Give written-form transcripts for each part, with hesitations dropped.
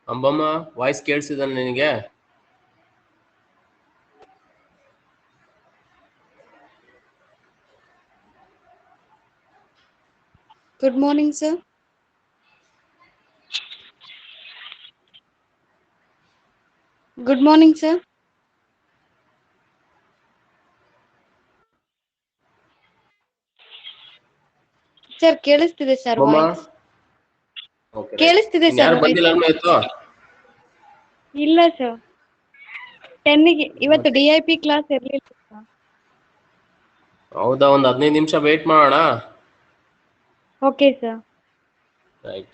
Ambamma voice ಕೇಳಿಸಿದ ನಿನಗೆ? Good morning, sir. Good morning, sir. Sir, ಕೇಳಿಸ್ತಿದೆ sir Ambamma voice. Okay ಕೇಳಿಸ್ತಿದೆ sir ಯಾರು voice. ಬಂದಿಲ್ಲ ಅಲ್ವಾ ಇವತ್ತು? ಇಲ್ಲ sir. 10ಗೆ ಇವತ್ತು DIP ಕ್ಲಾಸ್ ಇರ್ಲಿಲ್ಲ sir. ಹೌದಾ, ಒಂದು 15 ನಿಮಿಷ ವೇಟ್ ಮಾಡೋಣ. Okay sir. Right.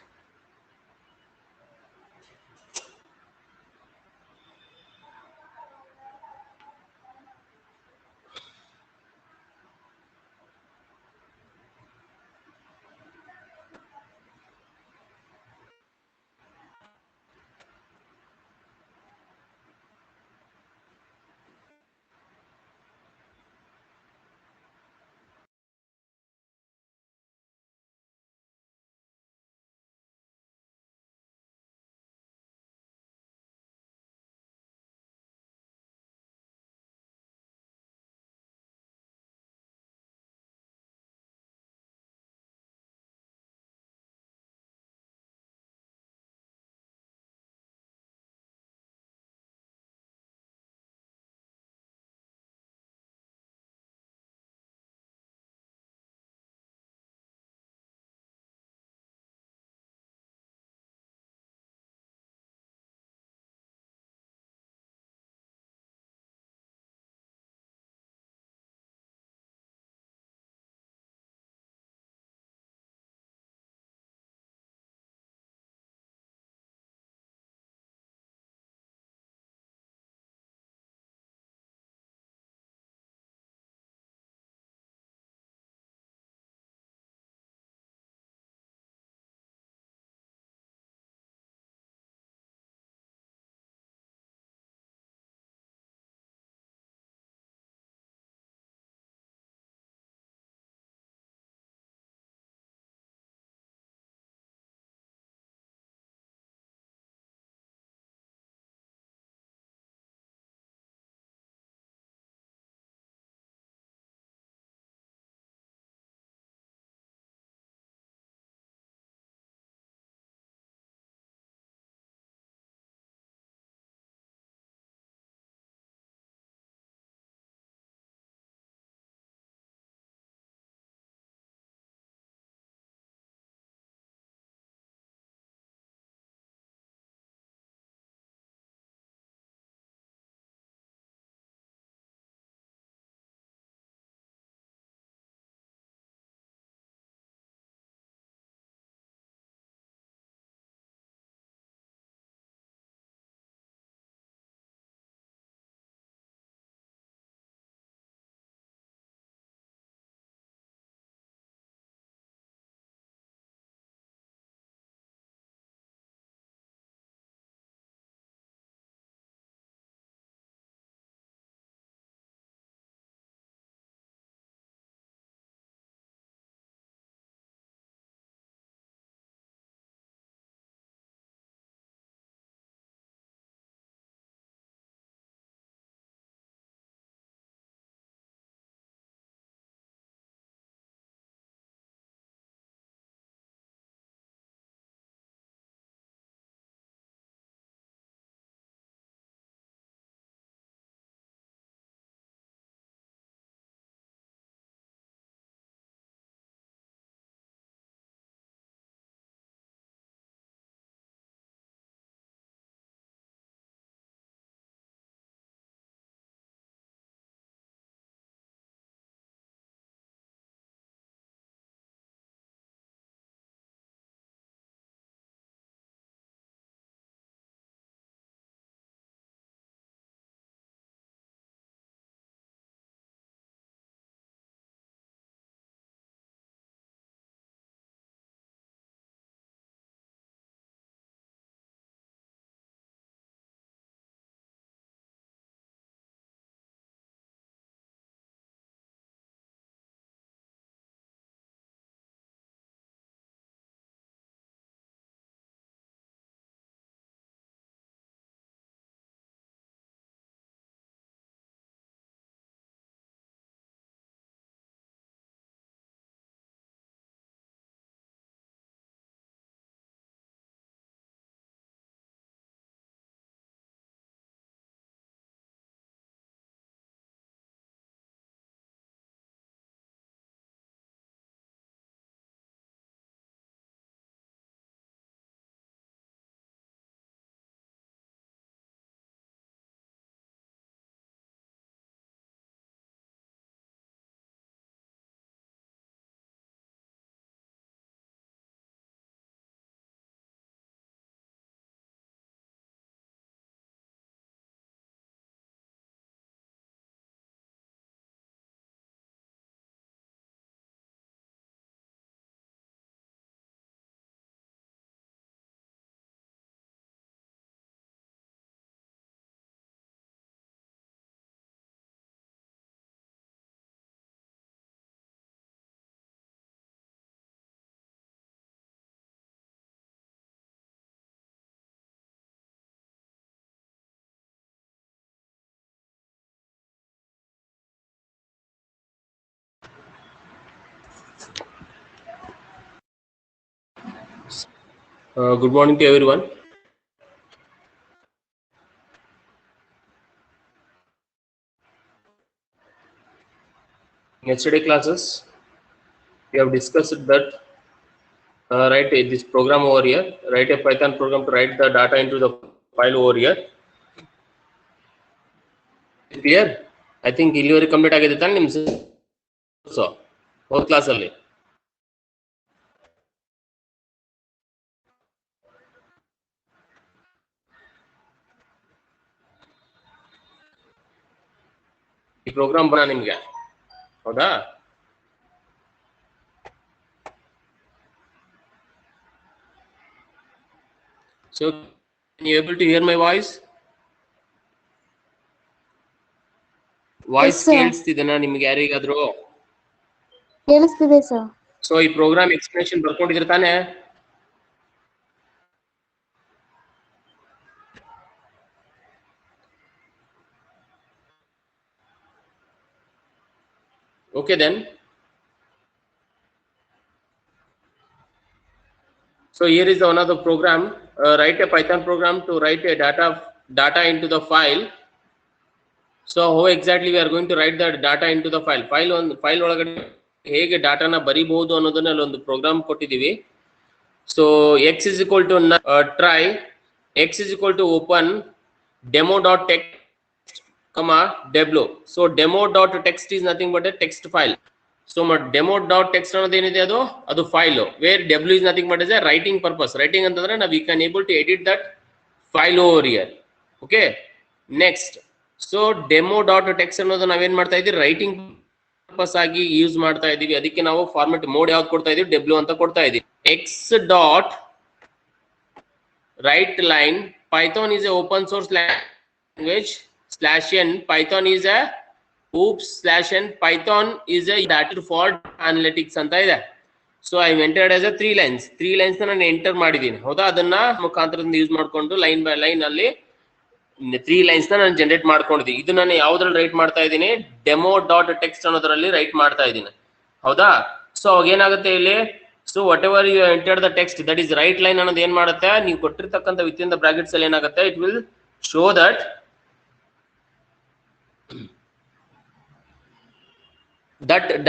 Good morning to everyone. Yesterday classes, we have discussed that write this program over here, write a Python program to write the data into the file over here. Clear? I think ಇಲ್ಲಿವರೆಗೆ complete ಆಗಿದೆ ತಾನೆ ನಿಮ್ಮ so ಹೋದ ಕ್ಲಾಸಲ್ಲಿ. ಈ program ಬರ ನಿಮ್ಗೆ ಹೌದಾ? So can you able to hear my voice? Voice ಕೇಳಿಸ್ತಿದೆನಾ ನಿಮ್ಗೆ ಯಾರಿಗಾದ್ರೂ? ಕೇಳಿಸ್ತಿದೆ ಸರ್. ಸೊ ಈ ಪ್ರೋಗ್ರಾಮ್ ಎಕ್ಸ್ಪ್ಲನೇಷನ್ ಬರ್ಕೊಂಡಿದ್ರೆ ತಾನೆ? Okay then. So here is one of the program. Write a Python program to write a data into the file. So how exactly we are going to write the data into the file? File ಒಳಗಡೆ ಹೇಗೆ ಡಾಟಾನ ಬರಿಬಹುದು ಅನ್ನೋದನ್ನ ಅಲ್ಲಿ ಒಂದು program ಕೊಟ್ಟಿದ್ದೀವಿ. So x is equal to try, x is equal to open demo.text comma deblo. So demo.text is nothing but a text file. So demo.text ಅನ್ನೋದು ಏನಿದೆ ಅದು file, where w is nothing but as a writing purpose. Writing ಅಂತಂದ್ರೆ ನಾವು we can able to edit that file over here. Okay, next. So demo.text ಅನ್ನೋದು ನಾವೇನ್ ಮಾಡ್ತಾ ಇದೀವಿ, writing purpose ಆಗಿ ಯೂಸ್ ಮಾಡ್ತಾ ಇದೀವಿ. ಅದಕ್ಕೆ ನಾವು ಫಾರ್ಮೆಟ್ ಮೋಡ್ ಯಾವ್ದು ಕೊಡ್ತಾ ಇದೀವಿ, w ಅಂತ ಕೊಡ್ತಾ ಇದೀವಿ. x dot write line, Python is a open source language, /n Python is a /n Python is a data for analytics ಅಂತ ಇದೆ. So I entered as a 3 lines ನಾನು ಎಂಟರ್ ಮಾಡಿದೀನಿ ಹೌದಾ? ಅದನ್ನ ಮುಖಾಂತರದಿಂದ ಯೂಸ್ ಮಾಡ್ಕೊಂಡು ಲೈನ್ ಬೈ ಲೈನ್ ಅಲ್ಲಿ 3 lines ನಾನು generate ಮಾಡ್ಕೊಂಡಿದ್ದೀನಿ. ಇದು ನಾನು ಯಾವ್ದ್ರಲ್ಲಿ ರೈಟ್ ಮಾಡ್ತಾ ಇದ್ದೀನಿ, demo.text ಅನ್ನೋದ್ರಲ್ಲಿ ರೈಟ್ ಮಾಡ್ತಾ ಇದ್ದೀನಿ ಹೌದಾ? ಸೊ ಅವಾಗ ಏನಾಗುತ್ತೆ ಇಲ್ಲಿ, so whatever you entered the text that is write line ಅನ್ನೋದು ಏನ್ ಮಾಡುತ್ತೆ, ನೀವು ಕೊಟ್ಟಿರ್ತಕ್ಕಂಥ ವಿತ್ ಇನ್ ದ ಬ್ರಾಕೆಟ್ಸ್ ಅಲ್ಲಿ ಏನಾಗುತ್ತೆ, it will show that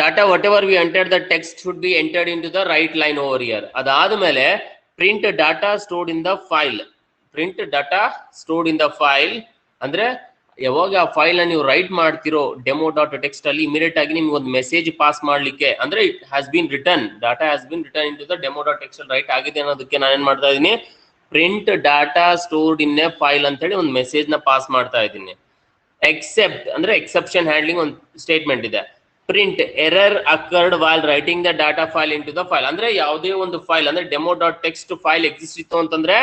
data whatever we entered the text should be entered into the right line over here. ಅದಾದ್ಮೇಲೆ print data stored in the file. Print data stored in the file ಅಂದ್ರೆ ಯಾವಾಗ ಆ file ನ ನೀವು right ಮಾಡ್ತಿರೋ demo.text ಅಲ್ಲಿ immediate ಆಗಿ ನಿಮ್ಗೆ ಒಂದು ಮೆಸೇಜ್ ಪಾಸ್ ಮಾಡ್ಲಿಕ್ಕೆ, ಅಂದ್ರೆ it has been written, data has been written into the demo.text ಅಲ್ಲಿ ರೈಟ್ ಆಗಿದೆ ಅನ್ನೋದಕ್ಕೆ ನಾನು ಏನ್ ಮಾಡ್ತಾ ಇದ್ದೀನಿ, print data stored in a file ಅಂತ ಹೇಳಿ ಒಂದು ಮೆಸೇಜ್ ನ ಪಾಸ್ ಮಾಡ್ತಾ ಇದ್ದೀನಿ. ಎಕ್ಸೆಪ್ಟ್ ಅಂದ್ರೆ ಎಕ್ಸೆಪ್ಷನ್ ಹ್ಯಾಂಡ್ಲಿಂಗ್ ಒಂದು ಸ್ಟೇಟ್ಮೆಂಟ್ ಇದೆ. Print error occurred while writing the data file into the file, ಅಂದ್ರೆ ಯಾವುದೇ ಒಂದು ಫೈಲ್ ಅಂದ್ರೆ demo.text ಫೈಲ್ ಎಕ್ಸಿಸ್ಟ್ ಇತ್ತು ಅಂತಂದ್ರೆ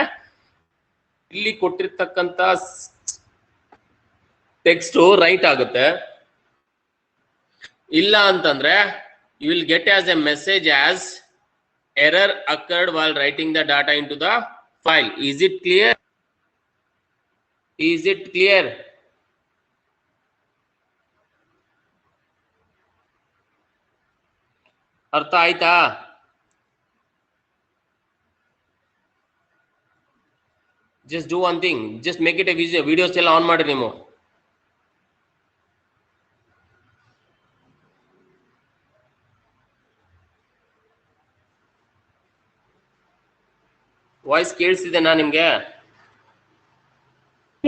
ಇಲ್ಲಿ ಕೊಟ್ಟಿರ್ತಕ್ಕಂತ ಟೆಕ್ಸ್ಟ್ ರೈಟ್ ಆಗುತ್ತೆ. ಇಲ್ಲ ಅಂತಂದ್ರೆ you will get as a message as error occurred while writing the data into the file. Is it clear? Is it clear? ಅರ್ಥ ಆಯ್ತಾ? Just do one thing, just make it a videos ಎಲ್ಲ on ಮಾಡಿ. ನೀವು voice ಕೇಳಿಸ್ತಿದೆನಾ ನಿಮ್ಗೆ?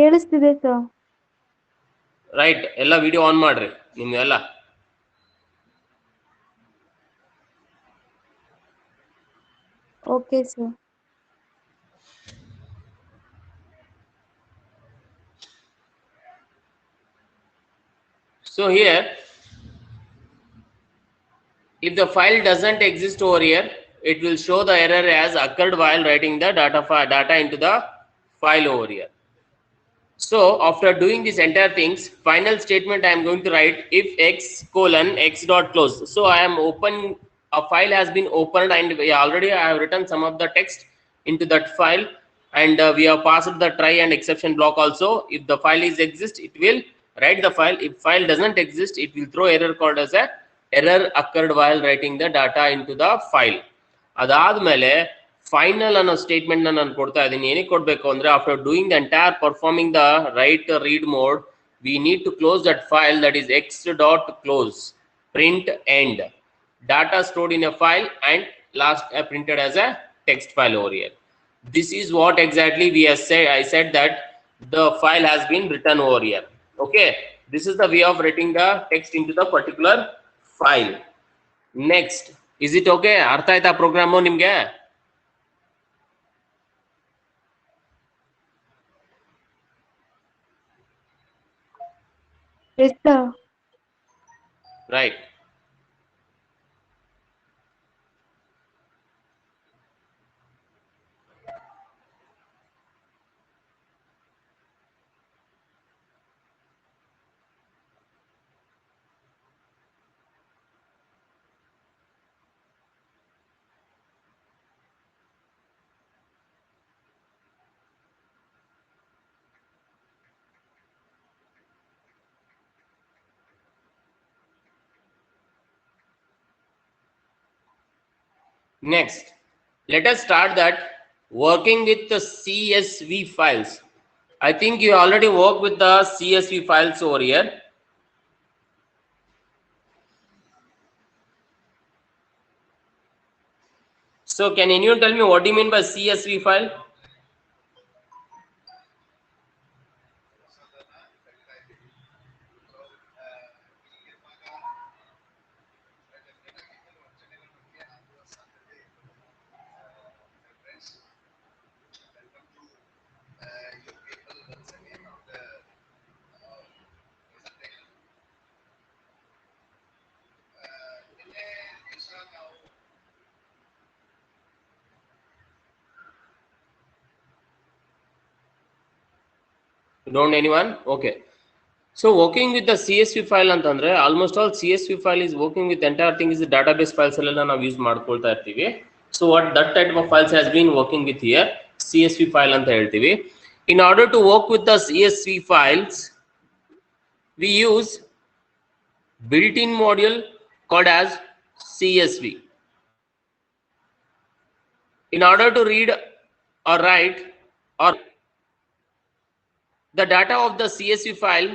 ಕೇಳಿಸ್ತಿದೆ sir. Right, ಎಲ್ಲ video on ಮಾಡ್ರಿ ನಿಮ್ಗೆಲ್ಲ. Okay sir. So here, if the file doesn't exist over here, it will show the error as occurred while writing the data into the file over here. So after doing this entire things, final statement I am going to write if x dot close. So I am a file has been opened and already I have written some of the text into that file, and we have passed the try and exception block also. If the file is exist, it will write the file. If file doesn't exist, it will throw error called as a error occurred while writing the data into the file. ಅದಾದ್ಮೇಲೆ final ಅನ್ನೋ statement ನಾನು ಕೊಡ್ತಾ ಇದ್ದೀನಿ. ಏನಕ್ಕೆ ಕೊಡ್ಬೇಕು ಅಂದ್ರೆ after doing the entire performing the write read mode, we need to close that file, that is x.close print end data stored in a file and last printed as a text file over here. This is what exactly we have said. I said that the file has been written over here. Okay, this is the way of writing the text into the particular file. Next, is it okay? ಅರ್ಥ ಆಯ್ತಾ programme ನಿಮ್ಗೆ? Yes, sir. Right. Next, let us start that working with the CSV files. I think you already worked with the CSV files over here. So can anyone tell me what do you mean by CSV file? Don't anyone? Okay. So working with the CSV file ಅಂತಂದ್ರೆ almost all CSV file is working with entire thing is the database files ಎಲ್ಲ ನಾವು use ಮಾಡ್ಕೊಳ್ತಾ ಇರ್ತೀವಿ. So what that type of files has been working with here, CSV file ಅಂತ ಹೇಳ್ತೀವಿ. In order to work with the CSV files, we use built-in module called as CSV. In order to read or write or the data of the CSV file,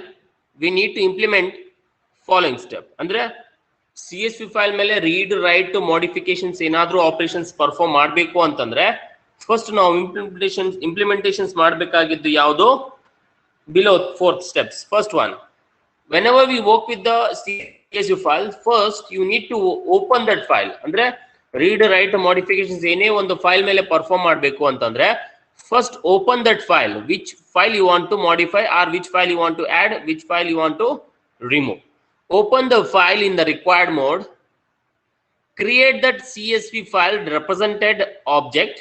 we need to implement following step. ಅಂದ್ರೆ CSV file ಮೇಲೆ read write modifications ಏನಾದರೂ operations perform ಮಾಡಬೇಕು ಅಂತಂದ್ರೆ first ನಾವು implementations ಮಾಡಬೇಕಾಗಿದ್ದು ಯಾವುದು? Below 4 steps. First one, whenever we work with the CSV file, first you need to open that file. ಅಂದ್ರೆ read write modifications ಏನೇ ಒಂದು ಫೈಲ್ ಮೇಲೆ ಪರ್ಫಾರ್ಮ್ ಮಾಡಬೇಕು ಅಂತಂದ್ರೆ first open that file, which file you want to modify or which file you want to add, which file you want to remove. Open the file in the required mode, create that CSV file represented object,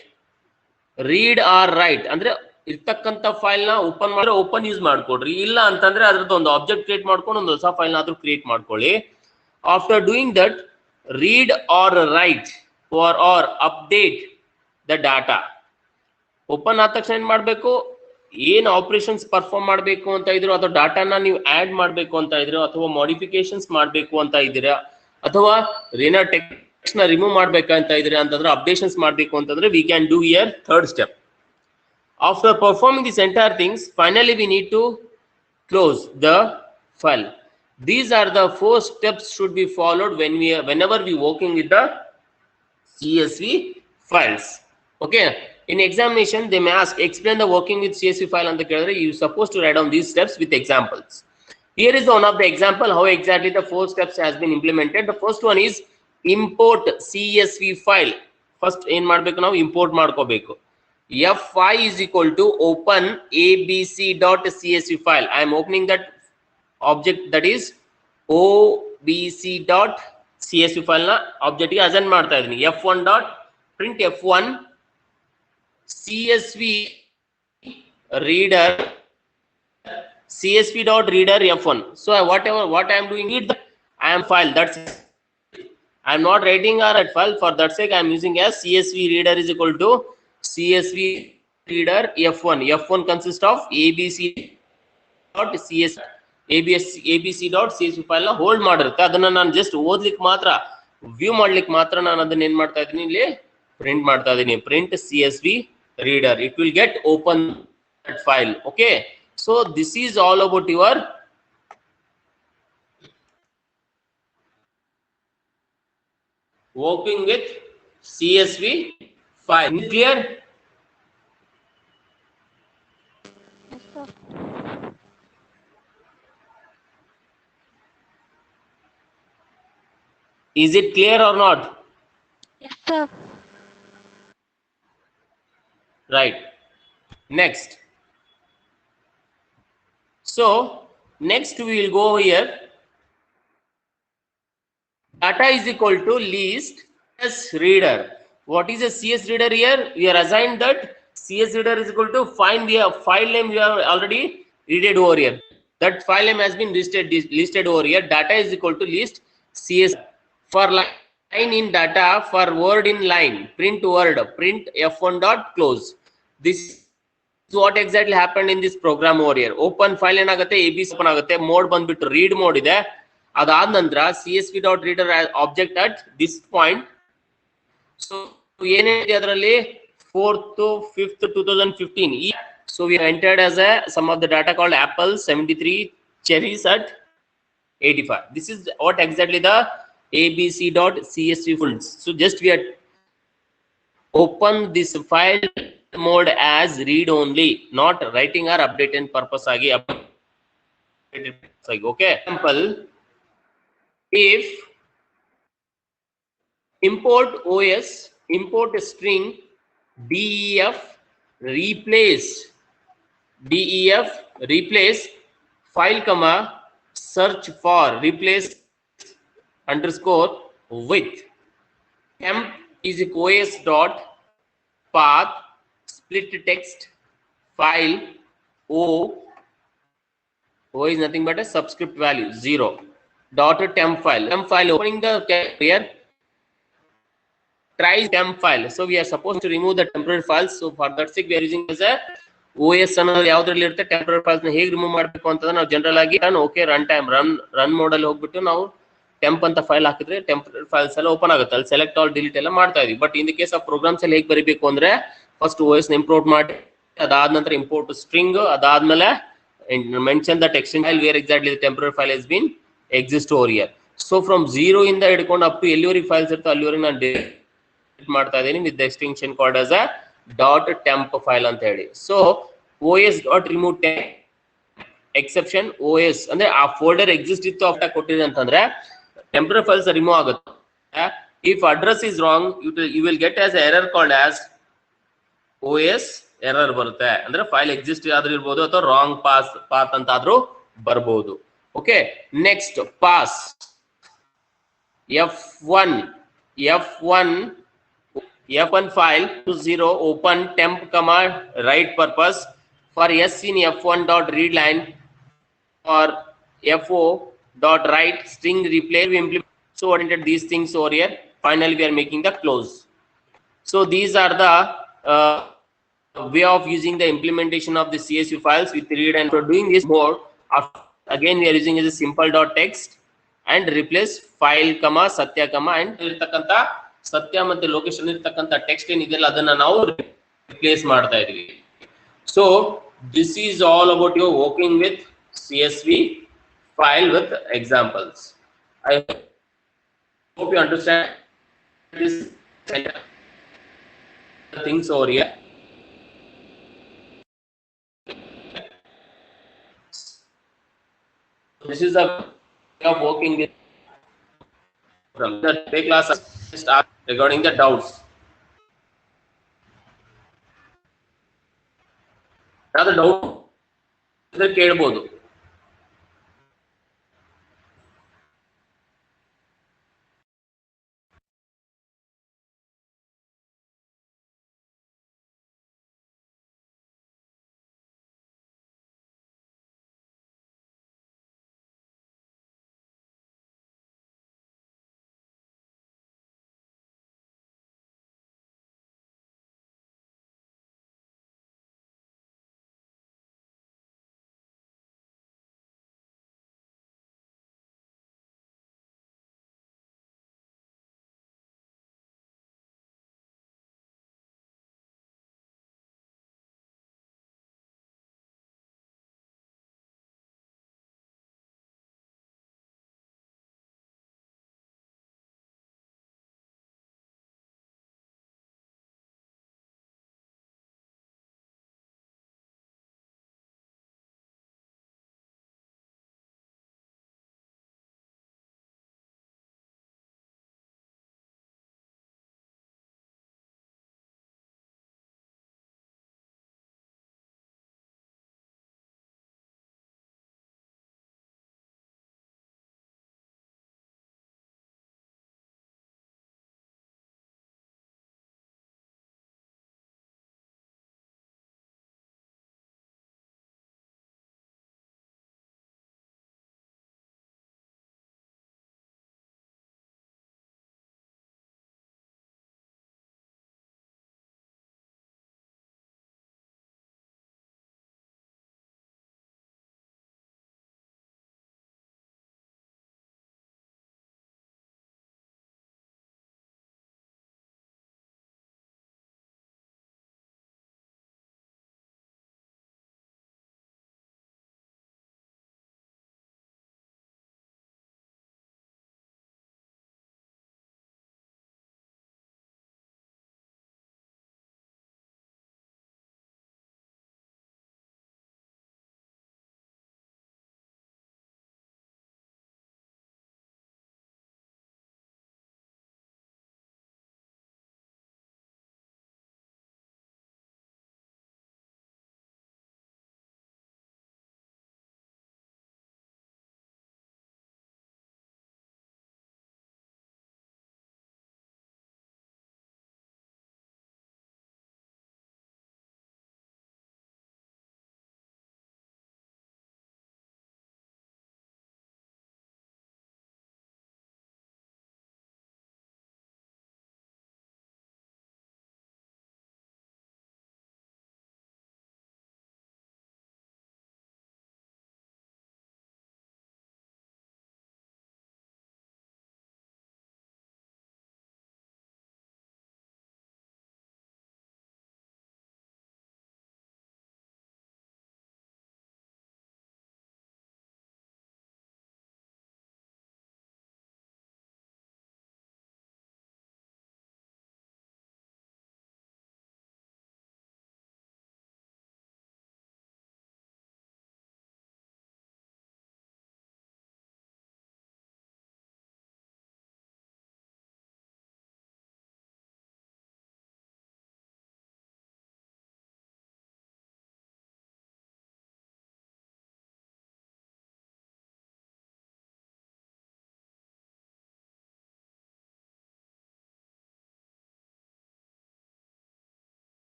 read or write. ಅಂದ್ರೆ ಇರ್ತಕ್ಕಂಥ file ನ open ಮಾಡಿದ್ರೆ open use ಮಾಡ್ಕೊಡ್ರಿ, ಇಲ್ಲ ಅಂತಂದ್ರೆ ಅದ್ರದ್ದು ಒಂದು object create ಮಾಡ್ಕೊಂಡು ಒಂದು ಹೊಸ ಫೈಲ್ ಆದ್ರೂ ಕ್ರಿಯೇಟ್ ಮಾಡ್ಕೊಳ್ಳಿ. After doing that, read or write or update the data. Open ಆದ ತಕ್ಷಣ ಏನ್ ಮಾಡ್ಬೇಕು, ಏನ್ ಆಪರೇಷನ್ಸ್ ಪರ್ಫಾರ್ಮ್ ಮಾಡಬೇಕು ಅಂತ ಇದ್ರು ಅಥವಾ ಡಾಟಾನ ನೀವು ಆಡ್ ಮಾಡಬೇಕು ಅಂತ ಇದ್ರು ಅಥವಾ ಮಾಡಿಫಿಕೇಶನ್ಸ್ ಮಾಡಬೇಕು ಅಂತ ಇದ್ದೀರಾ ಅಥವಾ ಏನೋ ಟೆಕ್ಸ್ಟ್ ನ ರಿಮೂವ್ ಮಾಡ್ಬೇಕಂತ ಇದ್ರೆ ಅಂತಂದ್ರೆ ಅಪ್ಡೇಷನ್ಸ್ ಮಾಡಬೇಕು ಅಂತಂದ್ರೆ we can do here third step. After performing this entire things, finally we need to close the file. These are the 4 steps should be followed whenever we working with the CSV files. Okay. In examination, they may ask, explain the working with CSV file and the category. You supposed to write down these steps with examples. Here is one of the example how exactly the 4 steps has been implemented. The first one is import CSV file. First, in ಮಾಡಬೇಕು ನಾವು import ಮಾಡ್ಕೋಬೇಕು. F5 is equal to open abc.csv file. I am opening that object, that is obc.csv file na object ಗೆ assign ಮಾಡ್ತಾ ಇದೀನಿ. f1.print f1 CSV reader CSV.reader f1. So what I am doing it, I am file, that's it. I am not writing or at file, for that sake I am using as CSV reader is equal to CSV reader f1. F1 consists of abc.csv. abc dot C S V file ನ hold ಮಾಡಿರುತ್ತೆ. ಅದನ್ನ ನಾನು just ಓದ್ಲಿಕ್ಕೆ ಮಾತ್ರ, view ಮಾಡ್ಲಿಕ್ಕೆ ಮಾತ್ರ ನಾನು ಅದನ್ನ ಏನ್ ಮಾಡ್ತಾ ಇದೀನಿ, ಇಲ್ಲಿ ಪ್ರಿಂಟ್ ಮಾಡ್ತಾ ಇದೀನಿ. Print CSV reader, it will get open that file. Okay, so this is all about your working with CSV file. Clear? Yes, sir. Is it clear or not? Yes, sir. Right. Next. So next we will go here. Data is equal to list CS reader. What is a CS reader here? We are assigned that CS reader is equal to find the file name we have already read over here. That file name has been listed over here. Data is equal to list CS. For line in data, for word in line, print word, print F1 dot close. This is what exactly happened in this program over here. Open file ಏನಾಗುತ್ತೆ, ABC open ಆಗುತ್ತೆ, mode ಬಂದ್ಬಿಟ್ಟು read mode ಇದೆ. ಅದಾದ ನಂತರ CSV dot reader object at this point. So ಏನಿದೆ ಅದರಲ್ಲಿ 4th to 5th 2015. So we have entered as a some of the data called apple 73, cherries at 85. This is what exactly the abc dot csv fields. So just we are open this file mode as read only, not writing or updating purpose agi. Okay, example, if import os, import string def replace file comma search for replace underscore with temp is os dot path split text file o is nothing but a subscript value 0 dot temp file. Opening the temp here, try temp file. So we are supposed to remove the temporary files. So for that sake we are using as a OS ಅನ್ನೋದು ಯಾವ್ದ್ರಲ್ಲಿ ಇರುತ್ತೆ, temporary files ನ ಹೇಗೆ remove ಮಾಡಬೇಕು ಅಂತ ನಾವು general ಆಗಿ okay run time run mode ಅಲ್ಲಿ ಹೋಗ್ಬಿಟ್ಟು ನಾವು ಟೆಂಪ್ ಅಂತ ಫೈಲ್ ಹಾಕಿದ್ರೆ ಟೆಂಪರರಿ ಫೈಲ್ಸ್ ಎಲ್ಲ ಓಪನ್ ಆಗುತ್ತೆ. ಅಲ್ಲಿ ಸೆಲೆಕ್ಟ್ ಆಲ್ ಡಿಲೀಟ್ ಎಲ್ಲ ಮಾಡ್ತಾ ಇದೀವಿ. But in the case of programs ಅಲ್ಲಿ ಹೇಗೆ ಬರೀಬೇಕು ಅಂದ್ರೆ ಫಸ್ಟ್ OS ನ ಇಂಪೋರ್ಟ್ ಮಾಡಿ, ಅದಾದ ನಂತರ ಇಂಪೋರ್ಟ್ ಸ್ಟ್ರಿಂಗ್, ಅದಾದ್ಮೇಲೆ mention that extension file where exactly the temporary file has been exist over here. So from 0 ಇಂದ ಹಿಡ್ಕೊಂಡು ಅಪ್ ಟು ಎಲ್ಲಿವರೆಗೆ ಫೈಲ್ಸ್ ಇರ್ತೋ ಅಲ್ಲಿವರೆಗೆ ನಾನು ಮಾಡ್ತಾ ಇದೀನಿ with the extension called as a dot temp file ಅಂತ ಹೇಳಿ. So OS dot remove temp exception OS ಅಂದ್ರೆ ಆ ಫೋಲ್ಡರ್ ಎಕ್ಸಿಸ್ಟ್ ಇತ್ತು ಅಂತ ಕೊಟ್ಟಿದೆ ಅಂತಂದ್ರೆ ಟೆಂಪರರಿ ಫೈಲ್ಸ್ ರಿಮೂವ್ ಆಗುತ್ತೆ. If address is wrong you will get as error called as OS error ಬರುತ್ತೆ. ಅಂದ್ರೆ ಫೈಲ್ ಎಕ್ಸಿಸ್ಟ್ ಆದ್ರೂ ಇರ್ಬೋದು ಅಥವಾ ರಾಂಗ್ ಪಾತ್ ಅಂತ ಆದ್ರೂ ಬರ್ಬೋದು. Okay, next pass F1 file to 0 open temp command write purpose for s in F1 dot read line or FO dot write string replace we implement. So what entered these things over here. Finally we are making the close. So these are the way of using the implementation of the CSV files with read, and for doing this mode again we are using as a simple dot text and replace file comma satya comma and ಇರತಕ್ಕಂತ ಸತ್ಯ ಮತ್ತೆ location ಇರತಕ್ಕಂತ text ಏನಿದೆಯಲ್ಲ ಅದನ್ನ ನಾವು replace ಮಾಡ್ತಾ ಇದೀವಿ. So this is all about your working with CSV file with examples. I hope you understand this things over here. This is the way of working with from the class regarding the doubts. ಯಾವ್ದು doubt ಇದ್ರೆ ಕೇಳಬಹುದು.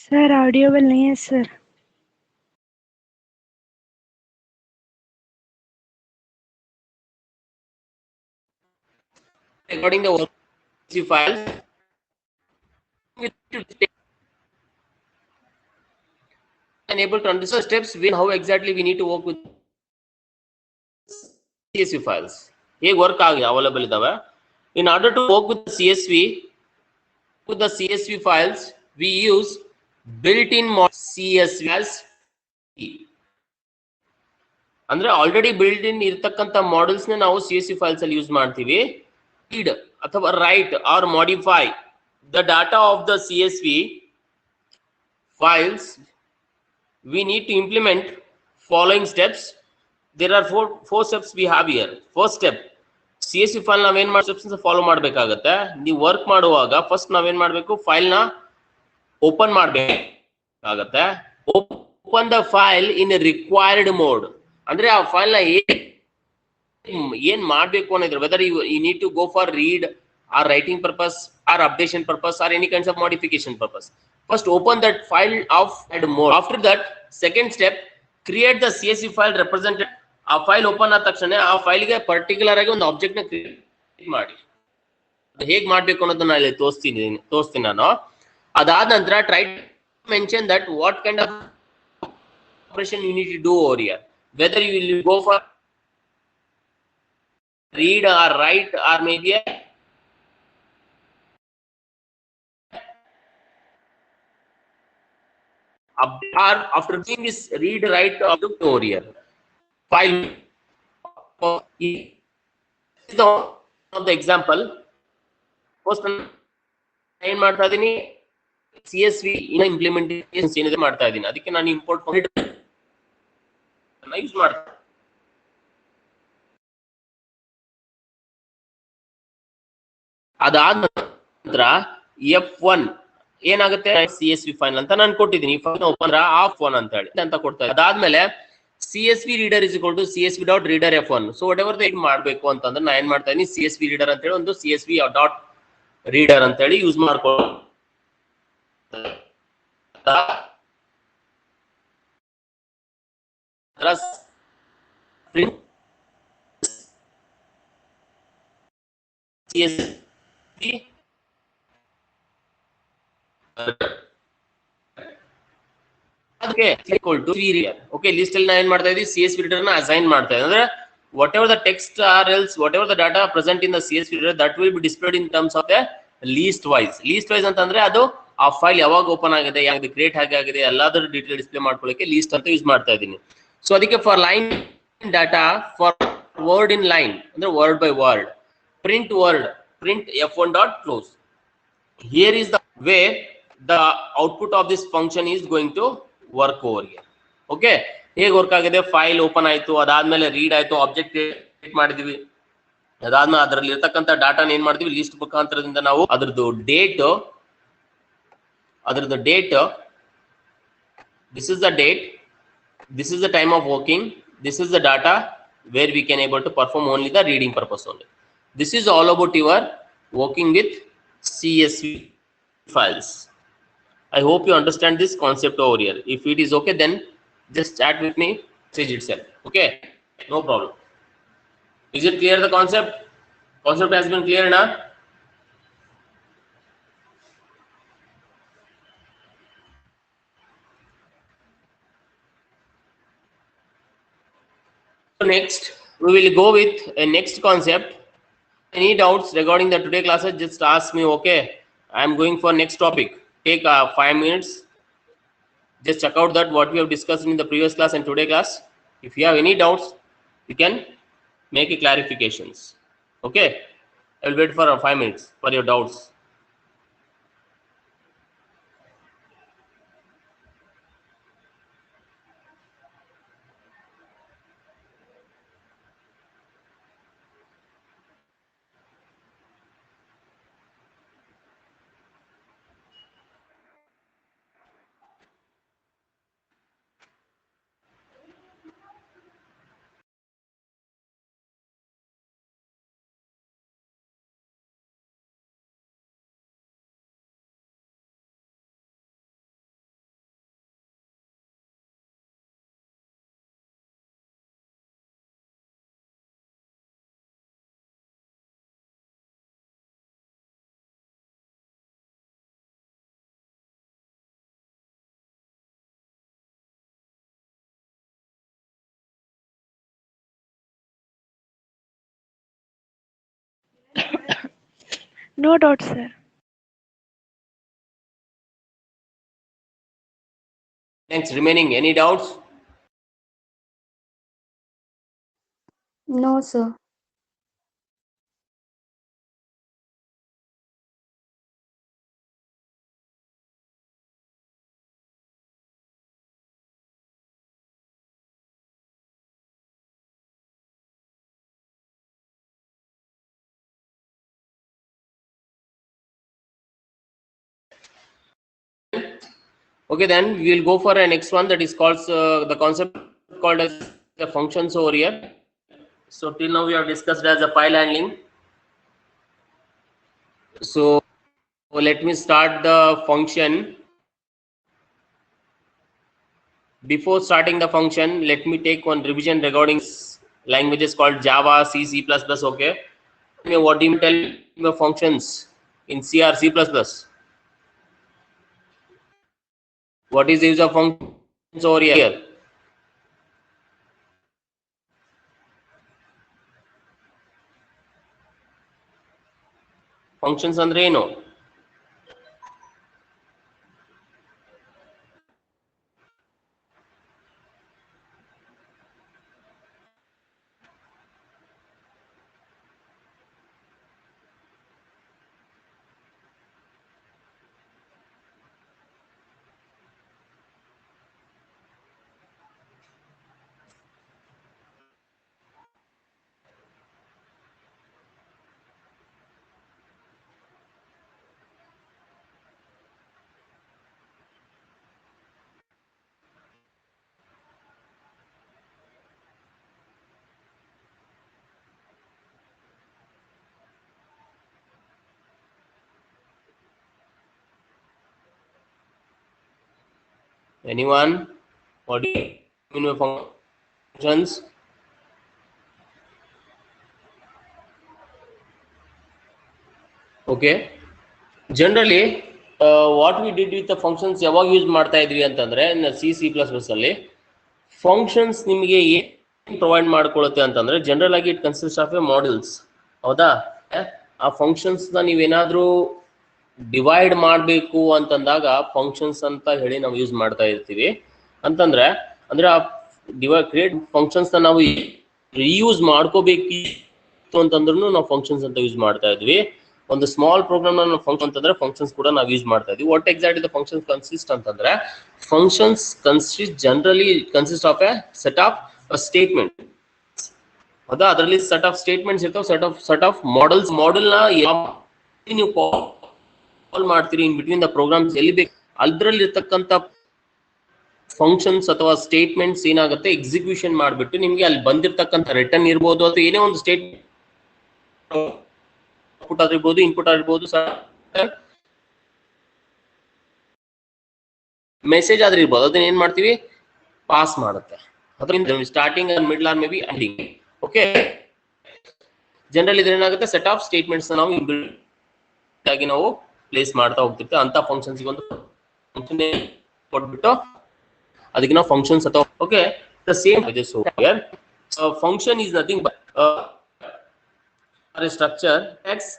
Sir audible नहीं है sir. Recording the CSV files. We need to take and able to understand steps when how exactly we need to work with CSV files. ಹೇಗೆ work ಆಗಿ available ಇದಾವೆ. In order to work with the CSV files, we use built-in CSV as ಅಂದ್ರೆ already build ಇನ್ ಇರತಕ್ಕಂತ models ನ ನಾವು CSV files ಅಲ್ಲಿ use ಮಾಡ್ತೀವಿ. Read ಅಥವಾ write or modify the data of the CSV files, we need to implement following steps. There are four steps we have here. First step, CSV file ನಾವೇನ್ ಮಾಡಿ steps follow ಮಾಡಬೇಕಾಗುತ್ತೆ. ನೀವು work ಮಾಡುವಾಗ first ನಾವೇನ್ ಮಾಡಬೇಕು, file ನ open ಮಾಡಬೇಕಾಗತ್ತೆ. Open the file in required mode ಅಂದ್ರೆ ಆ ಫೈಲ್ ನ ಏನ್ ಮಾಡ್ಬೇಕು ಅನ್ನೋದ್ರ, whether you need to go for read or writing purpose or updation purpose or any kinds of modification purpose. First open that file of mode. After that, second step, create the CSV file represented. ಆ file open ಆದ ತಕ್ಷಣ ಆ ಫೈಲ್ಗೆ particular ಆಗಿ ಒಂದು object ನ create ಮಾಡಿ. ಅದು ಹೇಗೆ ಮಾಡ್ಬೇಕು ಅನ್ನೋದನ್ನ ಇಲ್ಲಿ ತೋರಿಸ್ತೀನಿ ನಾನು. ಅದಾದ ನಂತರ try to mention that what kind of operation you need to do over here, whether you will go for read or write or maybe or after doing this read write over here file is the of the example. First ಏನ್ ಮಾಡ್ತಾ ಇದೀನಿ, CSV ಇನ್ನ implementation ಏನಿದೆ ಮಾಡ್ತಾ ಇದೀನಿ, ಅದಕ್ಕೆ ನಾನು import use ಮಾಡ್ತೀನಿ. ಅದಾದ ನಂತರ F1 ಏನಾಗುತ್ತೆ, CSV ಫೈಲ್ ಅಂತ ನಾನು ಕೊಟ್ಟಿದ್ದೀನಿ. ಓಪನ್ ಆಫ್ ಒನ್ ಅಂತ ಹೇಳಿ ಅಂತ ಕೊಡ್ತಾ ಇದ್ದೀನಿ. ಅದಾದ್ಮೇಲೆ CSV reader is equal to CSV dot reader F1. So what ever ಏನ್ ಮಾಡ್ಬೇಕು ಅಂತಂದ್ರೆ ನಾನು ಏನ್ ಮಾಡ್ತಾ ಇದೀನಿ, CSV reader ಅಂತ ಹೇಳಿ ಒಂದು CSV dot reader ಅಂತ ಹೇಳಿ ಯೂಸ್ ಮಾಡ್ಕೊಳ್ಳಿ. CSV ಓಕೆ ಲಿಸ್ಟ್ ಅಲ್ಲಿ ನಾನು ಏನ್ ಮಾಡ್ತಾ ಇದ್ದೀನಿ, CSV reader ನ ಅಸೈನ್ ಮಾಡ್ತಾ ಇದ್ದೀನಿ. ಅಂದ್ರೆ whatever the text or else whatever the data present in the CSV reader, that will be displayed in terms of the list wise. ಅಂತಂದ್ರೆ ಅದು ಆ ಫೈಲ್ ಯಾವಾಗ ಓಪನ್ ಆಗಿದೆ, ಯಾವ್ದು ಕ್ರಿಯೇಟ್ ಆಗಿದೆ ಎಲ್ಲಾದ್ರ ಡೀಟೇಲ್ ಡಿಸ್ಪ್ಲೇ ಮಾಡ್ಕೊಳ್ಳಿಕ್ಕೆ ಲೀಸ್ಟ್ ಅಂತ ಯೂಸ್ ಮಾಡ್ತಾ ಇದ್ದೀನಿ. ಸೊ ಅದಕ್ಕೆ for line data, for word in line ಅಂದ್ರೆ word by word, print F1 dot close. Here is the way the output of this function is going to work over here. Okay, ಹೇಗೆ work ಆಗಿದೆ, file open ಆಯ್ತು, ಅದಾದ್ಮೇಲೆ read ಆಯ್ತು, object create ಮಾಡಿದ್ವಿ, ಅದಾದ್ಮೇಲೆ ಅದರಲ್ಲಿ ಇರ್ತಕ್ಕಂಥ ಡಾಟಾನ ಏನ್ ಮಾಡ್ತೀವಿ, ಲಿಸ್ಟ್ ಮುಖಾಂತರದಿಂದ ನಾವು ಅದ್ರದ್ದು date, this is the date, this is the time of working, this is the data where we can able to perform only the reading purpose only. This is all about your working with CSV files. I hope you understand this concept over here. If it is okay, then just chat with me, message itself. Okay, no problem. Is it clear, the concept? Concept has been clear now. So next we will go with a next concept. Any doubts regarding the today classes, just ask me. Okay, I am going for next topic. Take 5 minutes, just check out that what we have discussed in the previous class and today class. If you have any doubts, you can make a clarifications. Okay, I will wait for 5 minutes for your doubts. No doubt, sir. Next, remaining, any doubts? No, sir. Okay, then we will go for a next one that is called the concept called as the functions over here. So till now we have discussed as a file handling. So let me start the function. Before starting the function, let me take one revision regarding languages called Java, C, C++. Okay, what do you tell me functions in C or C++? What is the use of functions over here? Functions andre ಏನು? Anyone? What do you mean by functions? Okay. Generally, what we did with the functions ಯಾವಾಗ use ಮಾಡ್ತಾ ಇದ್ವಿ ಅಂತಂದ್ರೆ C C plus plus ಅಲ್ಲಿ functions ನಿಮಗೆ ಏನು provide ಮಾಡ್ಕೊಳ್ಳುತ್ತೆ ಅಂತಂದ್ರೆ general ಆಗಿ it consist of A modules. ಹೌದಾ? ಆ ಫಂಕ್ಷನ್ಸ್ ನ ನೀವೇನಾದ್ರೂ ಡಿವೈಡ್ ಮಾಡಬೇಕು ಅಂತಂದಾಗ ಫಂಕ್ಷನ್ಸ್ ಅಂತ ಹೇಳಿ ನಾವು ಯೂಸ್ ಮಾಡ್ತಾ ಇರ್ತೀವಿ. ಅಂತಂದ್ರೆ ಅಂದ್ರೆ ಆ ಕ್ರಿಯೇಟ್ ಫಂಕ್ಷನ್ಸ್ ನ ನಾವು ರಿಯೂಸ್ ಮಾಡ್ಕೋಬೇಕಿತ್ತು ಅಂತಂದ್ರೂ ನಾವು ಫಂಕ್ಷನ್ಸ್ ಅಂತ ಯೂಸ್ ಮಾಡ್ತಾ ಇದ್ವಿ. ಒಂದು ಸ್ಮಾಲ್ ಪ್ರೋಗ್ರಾಮ್ ನ ಫಂಕ್ಷನ್ ಅಂತಂದ್ರೆ ಫಂಕ್ಷನ್ಸ್ ಕೂಡ ನಾವು ಯೂಸ್ ಮಾಡ್ತಾ ಇದ್ವಿ. What exact the functions consist ಅಂತಂದ್ರೆ functions generally consist of a set of statement. ಹೌದಾ? ಅದರಲ್ಲಿ ಸೆಟ್ ಆಫ್ ಸ್ಟೇಟ್ಮೆಂಟ್ಸ್ ಇರ್ತಾವೆ, ಸೆಟ್ ಆಫ್ ಮಾಡೆಲ್ಸ್. ಮಾಡೆಲ್ ನ ನೀವು ಕಾಲ್ ಮಾಡ್ತೀರಿ ಇನ್ ಬಿಟ್ವೀನ್ ದ ಪ್ರೋಗ್ರಾಮ್ಸ್ ಎಲ್ಲಿ ಬೇಕು ಅದ್ರಲ್ಲಿ ಇರ್ತಕ್ಕಂಥ ಫಂಕ್ಷನ್ಸ್ ಅಥವಾ ಸ್ಟೇಟ್ಮೆಂಟ್ಸ್ ಏನಾಗುತ್ತೆ ಎಕ್ಸಿಕ್ಯೂಷನ್ ಮಾಡಿಬಿಟ್ಟು ನಿಮ್ಗೆ ಅಲ್ಲಿ ಬಂದಿರತಕ್ಕಂಥ ರಿಟರ್ನ್ ಇರ್ಬೋದು ಅಥವಾ ಏನೇ ಒಂದು ಸ್ಟೇಟ್ಮೆಂಟ್ ಔಟ್ಪುಟ್ ಆಗಿರ್ಬೋದು, ಇನ್ಪುಟ್ ಆಗಿರ್ಬೋದು, ಮೆಸೇಜ್ ಆದ್ರೆ ಇರ್ಬೋದು, ಅದನ್ನ ಏನ್ ಮಾಡ್ತೀವಿ ಪಾಸ್ ಮಾಡುತ್ತೆ. ಅದರಿಂದ starting middle or may be ending. Okay, general ಇದ್ರೆ ಏನಾಗುತ್ತೆ ಸೆಟ್ ಆಫ್ ಸ್ಟೇಟ್ಮೆಂಟ್ಸ್ ನಾವು ಇನ್ಬಿಲ್ಟ್ ಆಗಿ ನಾವು ಪ್ಲೇಸ್ ಮಾಡ್ತಾ ಹೋಗ್ತಿರ್ತೀವಿ. ಅಂತ ಫಂಕ್ಷನ್ಸ್ ಒಂದು ಫಂಕ್ಷನ್ ಕೊಟ್ಬಿಟ್ಟು ಅದಕ್ಕೆ ನಾವು ಫಂಕ್ಷನ್ಸ್ ಅಥವಾ okay the same function is nothing but a structure text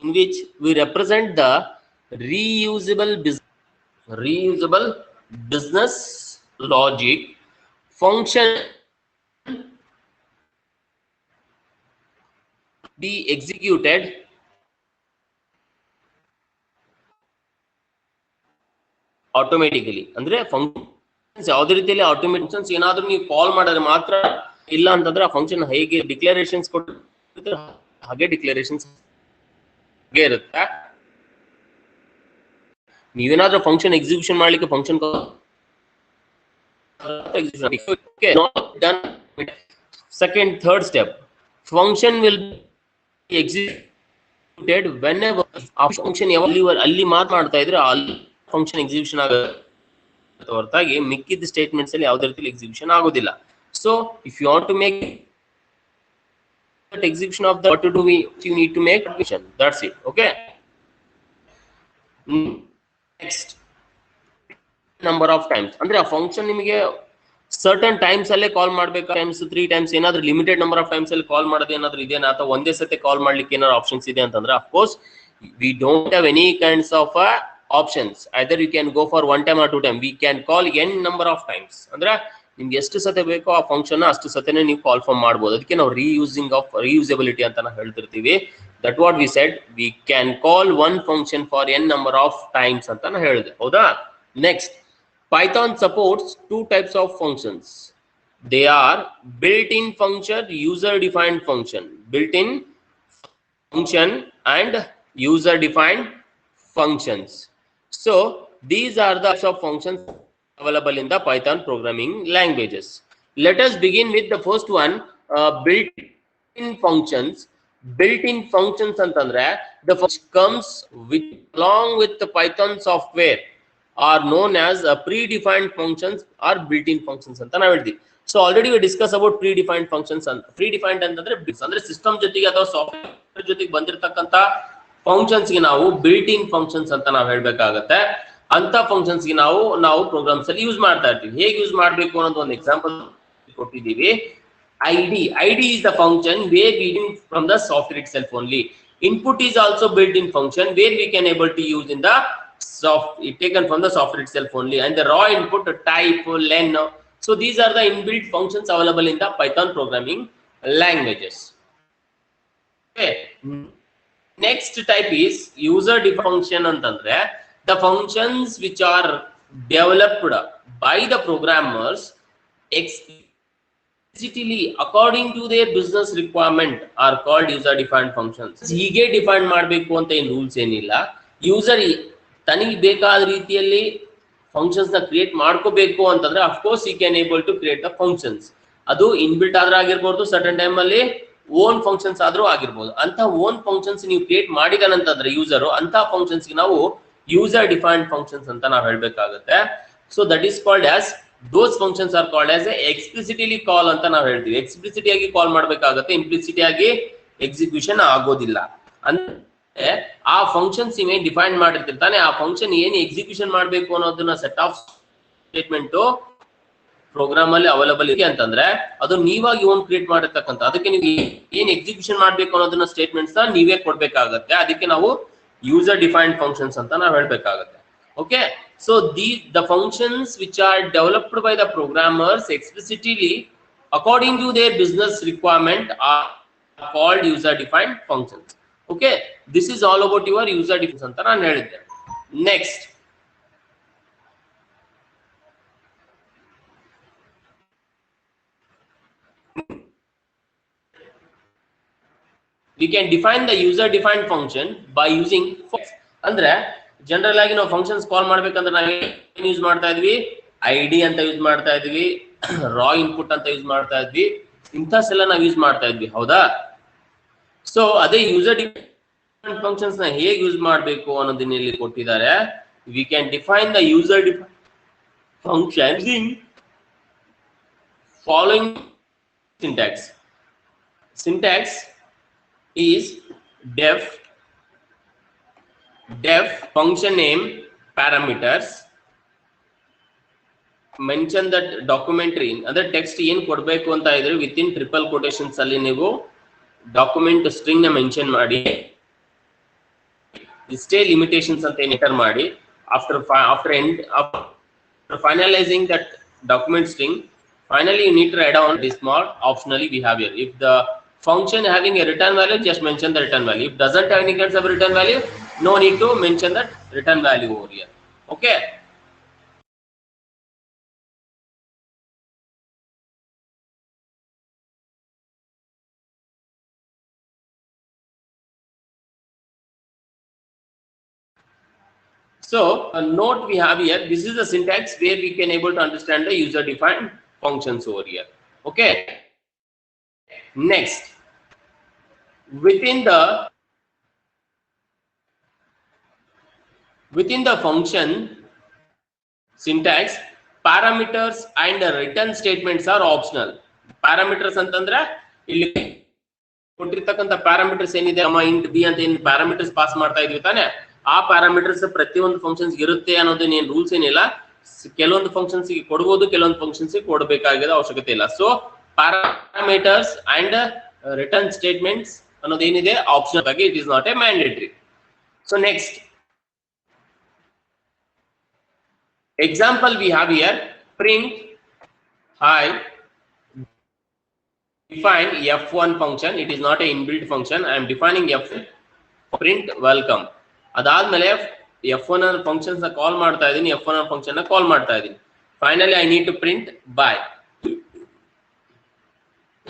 in which we represent the reusable business logic function be executed automatically. ಅಂದ್ರೆ ಫಂಕ್ಷನ್ಸ್ ಯಾವುದೇ ರೀತಿಯಲ್ಲಿ ಆಟೋಮೇಟಿಕ್ ಫಂಕ್ಷನ್ಸ್ ಏನಾದ್ರೂ ನೀವು ಕಾಲ್ ಮಾಡಿದ್ರೆ ಮಾತ್ರ, ಇಲ್ಲ ಅಂತಂದ್ರೆ ಆ ಫಂಕ್ಷನ್ ಹೇಗೆ ಡಿಕ್ಲರೇಷನ್ಸ್ ಕೊಟ್ಟು ಹಾಗೆ ಡಿಕ್ಲರೇಷನ್ಸ್ ಇರುತ್ತೆ. ನೀವೇನಾದ್ರೂ ಫಂಕ್ಷನ್ ಎಕ್ಸಿಕ್ಯೂಷನ್ ಮಾಡ್ಲಿಕ್ಕೆ function second third step function will executed when ಆ ಫಂಕ್ಷನ್ ಅಲ್ಲಿ ಮಾತನಾಡ್ತಾ ಇದ್ರೆ ಅಲ್ಲಿ ಫಂಕ್ಷನ್ ಎಕ್ಸಿಕ್ಯೂಷನ್ ಆಗುತ್ತೆ ಹೊರತಾಗಿ ಮಿಕ್ಕಿದ ಸ್ಟೇಟ್ಮೆಂಟ್ಸ್ ಅಲ್ಲಿ ಯಾವುದೇ ರೀತಿ ಎಕ್ಸಿಕ್ಯೂಷನ್ ಆಗೋದಿಲ್ಲ. So if you want to make execution of the what to do, you need to make function. That's it. Okay, next number of times ಅಂದ್ರೆ ಆ ಫಂಕ್ಷನ್ ನಿಮಗೆ ಸರ್ಟನ್ ಟೈಮ್ಸ್ ಅಲ್ಲೇ ಕಾಲ್ ಮಾಡ್ಬೇಕು, ಟೈಮ್ಸ್ 3 ಟೈಮ್ಸ್ ಏನಾದ್ರು ಲಿಮಿಟೆಡ್ ನಂಬರ್ ಆಫ್ ಟೈಮ್ಸ್ ಅಲ್ಲಿ ಕಾಲ್ ಮಾಡೋದು ಏನಾದ್ರು ಇದೆಯಾ, ಅಥವಾ ಒಂದೇ ಸತಿ ಕಾಲ್ ಮಾಡ್ಲಿಕ್ಕೆ ಏನಾದ್ರು ಆಪ್ಷನ್ಸ್ ಇದೆ ಅಂತಂದ್ರೆ of course we don't have any kinds of options. Either you can go for 1 time or 2 time. We can call n number of times. ಅಂದ್ರೆ ನಿಮ್ಗೆ ಎಷ್ಟು ಸತಿ ಬೇಕೋ ಆ ಫಂಕ್ಷನ್ ಅಷ್ಟು ಸತಿನೇ ನೀವು ಕಾಲ್ ಫಾರ್ಮ್ ಮಾಡ್ಬೋದು. ಅದಕ್ಕೆ ನಾವು ರೀಯೂಸಬಿಲಿಟಿ ಅಂತ ನಾವು ಹೇಳ್ತಿರ್ತೀವಿ. That what we said, we can call one function for n number of times ಅಂತ ನಾನು ಹೇಳಿದೆ, ಹೌದಾ? Next, Python supports two types of functions. They are built-in function, user-defined function. Built-in function and user-defined functions. So these are the types of functions available in the Python programming languages. Let us begin with the first one, built-in functions. Built-in functions antandre the function comes with along with the Python software are known as predefined functions or built-in functions ಅಂತ ನಾವು ಹೇಳ್ತೀವಿ. So already we discuss about predefined functions. and predefined ಅಂತಂದ್ರೆ ಅಂದ್ರೆ system ಜೊತೆಗೆ ಅಥವಾ software ಜೊತೆಗೆ ಬಂದಿರತಕ್ಕಂತ functions ಗೆ ನಾವು built-in functions ಅಂತ ನಾವು ಹೇಳಬೇಕಾಗುತ್ತೆ. ಅಂತ ಫಂಕ್ಷನ್ಸ್ ಗೆ ನಾವು ಪ್ರೋಗ್ರಾಮ್ಸ್ ಅಲ್ಲಿ ಯೂಸ್ ಮಾಡ್ತಾ ಇರ್ತೀವಿ. ಹೇಗೆ ಯೂಸ್ ಮಾಡಬೇಕು ಅನ್ನೋದು ಒಂದು ಎಕ್ಸಾಂಪಲ್ ಕೊಟ್ಟಿದ್ದೀವಿ. ID is the function where we do from the software itself only. Input is also built-in function where we can able to use in the taken from the software itself only, and the raw input type, len. So these are the inbuilt functions available in the Python programming languages. Okay. Next type is user-defined function antandre the functions which are developed by the programmers explicitly according to their business requirement are called user-defined functions. ಹೀಗೆ define ಮಾಡಬೇಕು ಅಂತ ಏನು rules ಏನಿಲ್ಲ. User ತನಿಗೆ ಬೇಕಾದ ರೀತಿಯಲ್ಲಿ functions ನ create ಮಾಡ್ಕೋಬೇಕು ಅಂತಂದ್ರೆ of course you can able to create the functions. ಅದು ಇನ್ಬಿಲ್ಟ್ ಆದ್ರೂ ಆಗಿರ್ಬೋದು, ಸರ್ಟನ್ ಟೈಮ್ ಅಲ್ಲಿ ಓನ್ ಫಂಕ್ಷನ್ಸ್ ಆದ್ರೂ ಆಗಿರ್ಬೋದು. ಅಂತ ಓನ್ ಫಂಕ್ಷನ್ಸ್ ನೀವು ಕ್ರಿಯೇಟ್ ಮಾಡಿದಾನಂತಂದ್ರೆ ಯೂಸರ್, ಅಂತ ಫಂಕ್ಷನ್ಸ್ ಗೆ ನಾವು ಯೂಸರ್ ಡಿಫೈನ್ಡ್ ಫಂಕ್ಷನ್ಸ್ ಅಂತ ನಾವು ಹೇಳ್ಬೇಕಾಗುತ್ತೆ. So that is called as those functions are called as explicitly call ಅಂತ ನಾವು ಹೇಳ್ತೀವಿ. ಎಕ್ಸ್ಪ್ಲಿಸಿಟಿ ಆಗಿ ಕಾಲ್ ಮಾಡ್ಬೇಕಾಗುತ್ತೆ, ಇಂಪ್ಲಿಸಿಟಿ ಆಗಿ ಎಕ್ಸಿಕ್ಯೂಷನ್ ಆಗೋದಿಲ್ಲ. ಆ ಫಂಕ್ಷನ್ಸ್ ನೀವೇನ್ ಡಿಫೈನ್ ಮಾಡಿರ್ತಿರ್ತಾನೆ ಆ ಫಂಕ್ಷನ್ ಏನ್ ಎಕ್ಸಿಕ್ಯೂಷನ್ ಮಾಡಬೇಕು ಅನ್ನೋದನ್ನ ಸೆಟ್ ಆಫ್ ಸ್ಟೇಟ್ಮೆಂಟ್ ಪ್ರೋಗ್ರಾಮ್ ಅಲ್ಲಿ ಅವೈಲಬಲ್ ಇದೆ ಅಂತಂದ್ರೆ ಅದು ನೀವಾಗಿ ಓನ್ ಕ್ರಿಯೇಟ್ ಮಾಡಿರ್ತಕ್ಕಂಥ, ಅದಕ್ಕೆ ನೀವು ಏನ್ ಎಕ್ಸಿಕ್ಯೂಷನ್ ಮಾಡ್ಬೇಕು ಅನ್ನೋದನ್ನ ಸ್ಟೇಟ್ಮೆಂಟ್ಸ್ ನೀವೇ ಕೊಡ್ಬೇಕಾಗತ್ತೆ. ಅದಕ್ಕೆ ನಾವು ಯೂಸರ್ ಡಿಫೈನ್ಡ್ ಫಂಕ್ಷನ್ಸ್ ಅಂತ ನಾವು ಹೇಳ್ಬೇಕಾಗತ್ತೆ. Okay, so the functions which are developed by the programmers explicitly according to their business requirement are called user defined functions. Okay, this is all about your user defined anta nanu helidde. Next, we can define the user defined function by using ಅಂದ್ರೆ general ಆಗಿ ನಾವು functions ಕಾಲ್ ಮಾಡ್ಬೇಕಂದ್ರೆ ನಾವು ಏನು use ಮಾಡ್ತಾ ಇದ್ವಿ, ID ಅಂತ use ಮಾಡ್ತಾ ಇದ್ವಿ, ರಾ ಇನ್ಪುಟ್ ಅಂತ ಯೂಸ್ ಮಾಡ್ತಾ ಇದ್ವಿ, ಇಂಥಸೆಲ್ಲ ನಾವು ಯೂಸ್ ಮಾಡ್ತಾ ಇದ್ವಿ, ಹೌದಾ? ಸೊ ಅದೇ ಯೂಸರ್ ಡಿಫೈನ್ಡ್ ಫಂಕ್ಷನ್ಸ್ ನ ಹೇಗೆ ಯೂಸ್ ಮಾಡಬೇಕು ಅನ್ನೋದನ್ನ ಇಲ್ಲಿ ಕೊಟ್ಟಿದ್ದಾರೆ. We can define the user defined functions in following syntax. Syntax is def function name parameters, mention that documentary ಅಂದ್ರೆ ಟೆಕ್ಸ್ಟ್ ಏನ್ ಕೊಡಬೇಕು ಅಂತ ಇದ್ರೆ ವಿತಿನ್ ಟ್ರಿಪಲ್ ಕೊಟೇಶನ್ಸ್ ಅಲ್ಲಿ ನೀವು ಡಾಕ್ಯುಮೆಂಟ್ ಸ್ಟ್ರಿಂಗ್ ನ ಮೆನ್ಷನ್ ಮಾಡಿ, ಇಷ್ಟೇ ಲಿಮಿಟೇಷನ್ಸ್ ಅಂತ ಎಂಟರ್ ಮಾಡಿ, after finalizing that document string, finally you need to add on this small optionally we have here. If the function having a return value, just mention the return value. If doesn't have any kinds of return value, no need to mention that return value over here. Okay, so a note we have here, this is the syntax where we can able to understand the user defined functions over here. Okay, next, within the function syntax, parameters and return statements are optional. Parameters ಅಂತಂದ್ರೆ ಇಲ್ಲಿ ಕೊಟ್ಟಿರ್ತಕ್ಕಂಥ parameters ಏನಿದೆ, int B ಅಂತ ಏನ್ parameters pass ಮಾಡ್ತಾ ಇದೀವಿ ತಾನೆ, ಆ ಪ್ಯಾರಾಮೀಟರ್ಸ್ ಪ್ರತಿಯೊಂದು ಫಂಕ್ಷನ್ಸ್ ಇರುತ್ತೆ ಅನ್ನೋದನ್ನ ಏನ್ ರೂಲ್ಸ್ ಏನಿಲ್ಲ. ಕೆಲವೊಂದು ಫಂಕ್ಷನ್ಸ್ ಗೆ ಕೊಡಬಹುದು, ಕೆಲವೊಂದು ಫಂಕ್ಷನ್ಸ್ ಗೆ ಕೊಡಬೇಕಾಗಿರೋ ಅವಶ್ಯಕತೆ ಇಲ್ಲ. So parameters and return statements ಅನ್ನೋದೇನಿದೆ ಆಪ್ಷನಲ್ ಆಗಿ, it is not a mandatory. So next example we have here, print hi, define f1 function. It is not a inbuilt function. I am defining f, print welcome. ಅದಾದ್ಮೇಲೆ f1 ಅನ್ನ functions ನ call ಮಾಡ್ತಾ ಇದೀನಿ, f1 ಅನ್ನ function ನ call ಮಾಡ್ತಾ ಇದೀನಿ. Finally I need to print bye.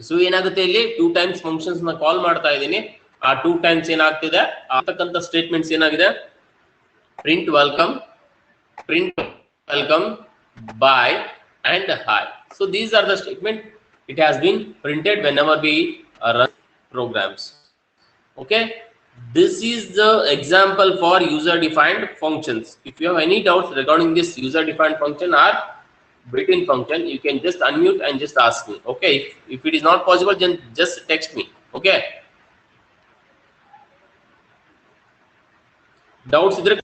So ಏನಾಗುತ್ತೆ, ಇಲ್ಲಿ 2 ಟೈಮ್ಸ್ ಫಂಕ್ಷನ್ಸ್ ನ ಕಾಲ್ ಮಾಡ್ತಾ ಇದೀನಿ. ಆ 2 ಟೈಮ್ಸ್ ಏನಾಗ್ತಿದೆ, ಆಗ್ತಕ್ಕಂತ ಸ್ಟೇಟ್ಮೆಂಟ್ಸ್ ಏನಾಗಿದೆ, print welcome, print welcome, bye and hi. So these are the statement. It has been printed whenever we run programs. Okay, this is the example for user defined functions. If you have any doubts regarding this user defined function or built-in function, you can just unmute and just ask me. Okay, if it is not possible, then just text me. Okay, doubts idre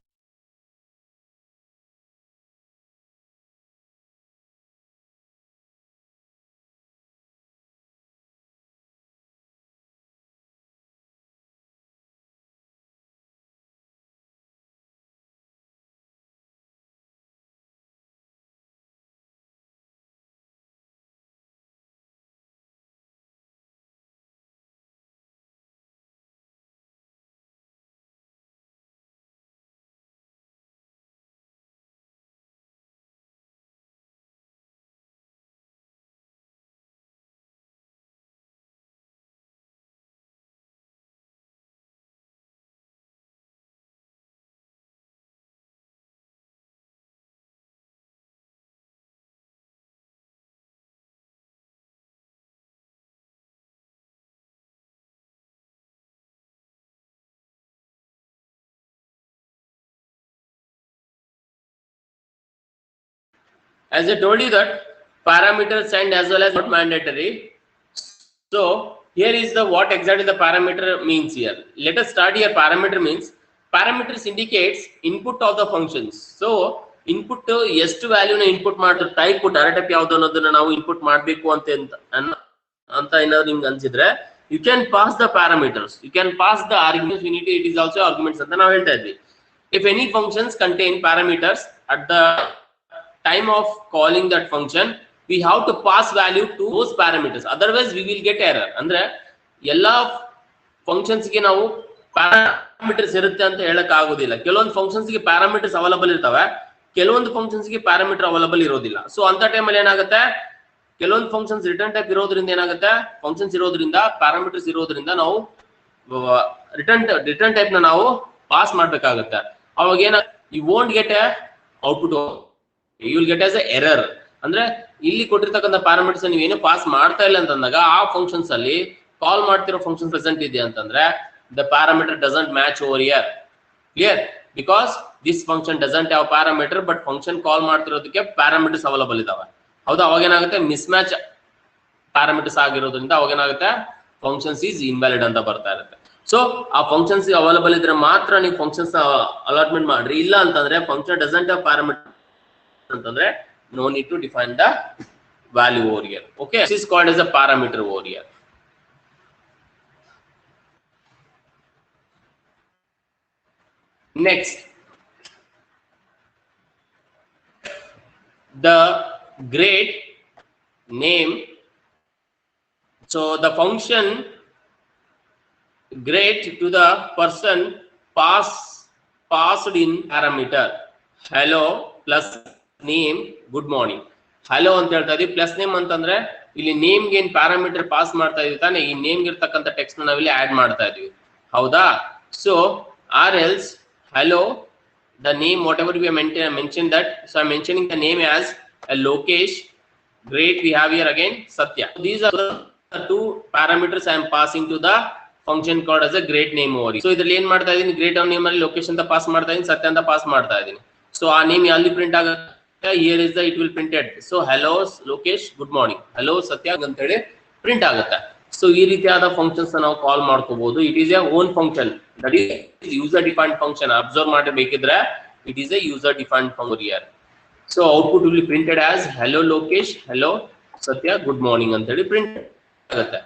as I told you that parameters and as well as not mandatory. So here is the what exactly the parameter means here. Let us start here. Parameter means, parameters indicates input of the functions. So input ಎಷ್ಟು value ನ input ಮಾಡ್ತಾರೆ, type data type ಯಾವ್ದು ಅನ್ನೋದನ್ನ ನಾವು ಇನ್ಪುಟ್ ಮಾಡಬೇಕು ಅಂತ ಏನಾದ್ರು ನಿಮ್ಗೆ ಅನ್ಸಿದ್ರೆ, you can pass the parameters, you can pass the arguments. Unity it is also arguments ಅಂತ ನಾವು ಹೇಳ್ತಾ ಇದ್ವಿ. If any functions contain parameters, at the time of calling that function we have to pass value to those parameters, otherwise we will get error. ಅಂದ್ರೆ ಎಲ್ಲಾ functions ಗೆ ನಾವು parameters ಇರುತ್ತೆ ಅಂತ ಹೇಳಕ್ ಆಗೋದಿಲ್ಲ. ಕೆಲವೊಂದು ಫಂಕ್ಷನ್ಸ್ ಗೆ ಪ್ಯಾರಾಮೀಟರ್ಸ್ ಅವೈಲಬಲ್ ಇರ್ತವೆ, ಕೆಲವೊಂದು ಫಂಕ್ಷನ್ಸ್ ಗೆ ಪ್ಯಾರಾಮೀಟರ್ ಅವೈಲಬಲ್ ಇರೋದಿಲ್ಲ. ಸೊ ಅಂತ ಟೈಮಲ್ಲಿ ಏನಾಗುತ್ತೆ, ಕೆಲವೊಂದು ಫಂಕ್ಷನ್ಸ್ ರಿಟರ್ನ್ ಟೈಪ್ ಇರೋದ್ರಿಂದ ಏನಾಗುತ್ತೆ, ಫಂಕ್ಷನ್ಸ್ ಇರೋದ್ರಿಂದ ಪ್ಯಾರಾಮೀಟರ್ಸ್ ಇರೋದ್ರಿಂದ ನಾವು ರಿಟರ್ನ್ ಟೈಪ್ ನ ನಾವು ಪಾಸ್ ಮಾಡ್ಬೇಕಾಗುತ್ತೆ. ಅವಾಗ ಏನ, you won't get a output, you will get as a error. ಅಂದ್ರೆ ಇಲ್ಲಿ ಕೊಟ್ಟಿರ್ತಕ್ಕಂಥ ಪ್ಯಾರಾಮೀಟರ್ಸ್ ನೀವು ಏನು ಪಾಸ್ ಮಾಡ್ತಾ ಇಲ್ಲ ಅಂತಂದಾಗ, ಆ ಫಂಕ್ಷನ್ಸ್ ಅಲ್ಲಿ ಕಾಲ್ ಮಾಡ್ತಿರೋ ಫಂಕ್ಷನ್ ಪ್ರೆಸೆಂಟ್ ಇದೆ ಅಂತಂದ್ರೆ the parameter doesn't match over here. Clear? Because this function doesn't have parameter, but function call ಮಾಡ್ತಿರೋದಕ್ಕೆ ಪ್ಯಾರಾಮೀಟರ್ಸ್ ಅವೈಲಬಲ್ ಇದಾವೆ. ಹೌದಾ? ಅವಾಗ ಏನಾಗುತ್ತೆ, ಮಿಸ್ ಮ್ಯಾಚ್ ಪ್ಯಾರಾಮೀಟರ್ಸ್ ಆಗಿರೋದ್ರಿಂದ ಅವಾಗ ಏನಾಗುತ್ತೆ, ಫಂಕ್ಷನ್ಸ್ ಈಸ್ ಇನ್ವ್ಯಾಲಿಡ್ ಅಂತ ಬರ್ತಾ ಇರುತ್ತೆ. ಸೊ ಆ ಫಂಕ್ಷನ್ಸ್ ಅವೈಲಬಲ್ ಇದ್ರೆ ಮಾತ್ರ ನೀವು ಫಂಕ್ಷನ್ಸ್ ಅಲಾಟ್ಮೆಂಟ್ ಮಾಡ್ರಿ. ಇಲ್ಲ ಅಂತಂದ್ರೆ ಫಂಕ್ಷನ್ ಡಸಂಟ್ ಹ್ಯಾವ್ ಪ್ಯಾರಾಮೀಟರ್ ಅಂತಂದ್ರೆ no need to define the value over here. Okay, this is called as a parameter over here. Next, the grade name. So the function grade to the person passed in parameter hello plus name good morning. Hello ಅಂತ ಹೇಳ್ತಾ ಇದೀವಿ, plus name ಅಂತಂದ್ರೆ ಇಲ್ಲಿ name ಗೆ ಏನ್ parameter pass ಮಾಡ್ತಾ ಇದೀವಿ ತಾನೆ, ಈ ನೇಮ್ ಇರ್ತಕ್ಕಂಥ ಟೆಕ್ಸ್ಟ್ ನಾವಿಲ್ಲಿ ಆಡ್ ಮಾಡ್ತಾ ಇದೀವಿ. ಹೌದಾ? So are else hello the name whatever we mention that. So I mentioning the name as Lokesh. Great, we have here again Satya. These are the two parameters I am passing to the function called as a great name over. So ಇದ್ರಲ್ಲಿ ಏನ್ ಮಾಡ್ತಾ ಇದೀನಿ, great name ಅಲ್ಲಿ location ಅಂತ pass ಮಾಡ್ತಾ ಇದೀನಿ, ಸತ್ಯ ಅಂತ ಪಾಸ್ ಮಾಡ್ತಾ ಇದೀನಿ. ಸೊ ಆ ನೇಮ್ ಅಲ್ಲಿ ಪ್ರಿಂಟ್ ಆಗುತ್ತೆ. Here is the it will printed. So hello Lokesh, good morning. Hello Satya ಅಂತ ಹೇಳಿ ಪ್ರಿಂಟ್ ಆಗುತ್ತೆ. ಸೊ ಈ ರೀತಿಯಾದ ಫಂಕ್ಷನ್ಸ್ ನಾವು ಕಾಲ್ ಮಾಡ್ಕೋಬಹುದು. It is a own function, that is user defined function. Observe ಮಾಡಬೇಕಿದ್ರೆ it is a user defined function here. So output will be printed as hello Lokesh, hello Satya, good morning ಅಂತ ಹೇಳಿ print ಆಗುತ್ತೆ.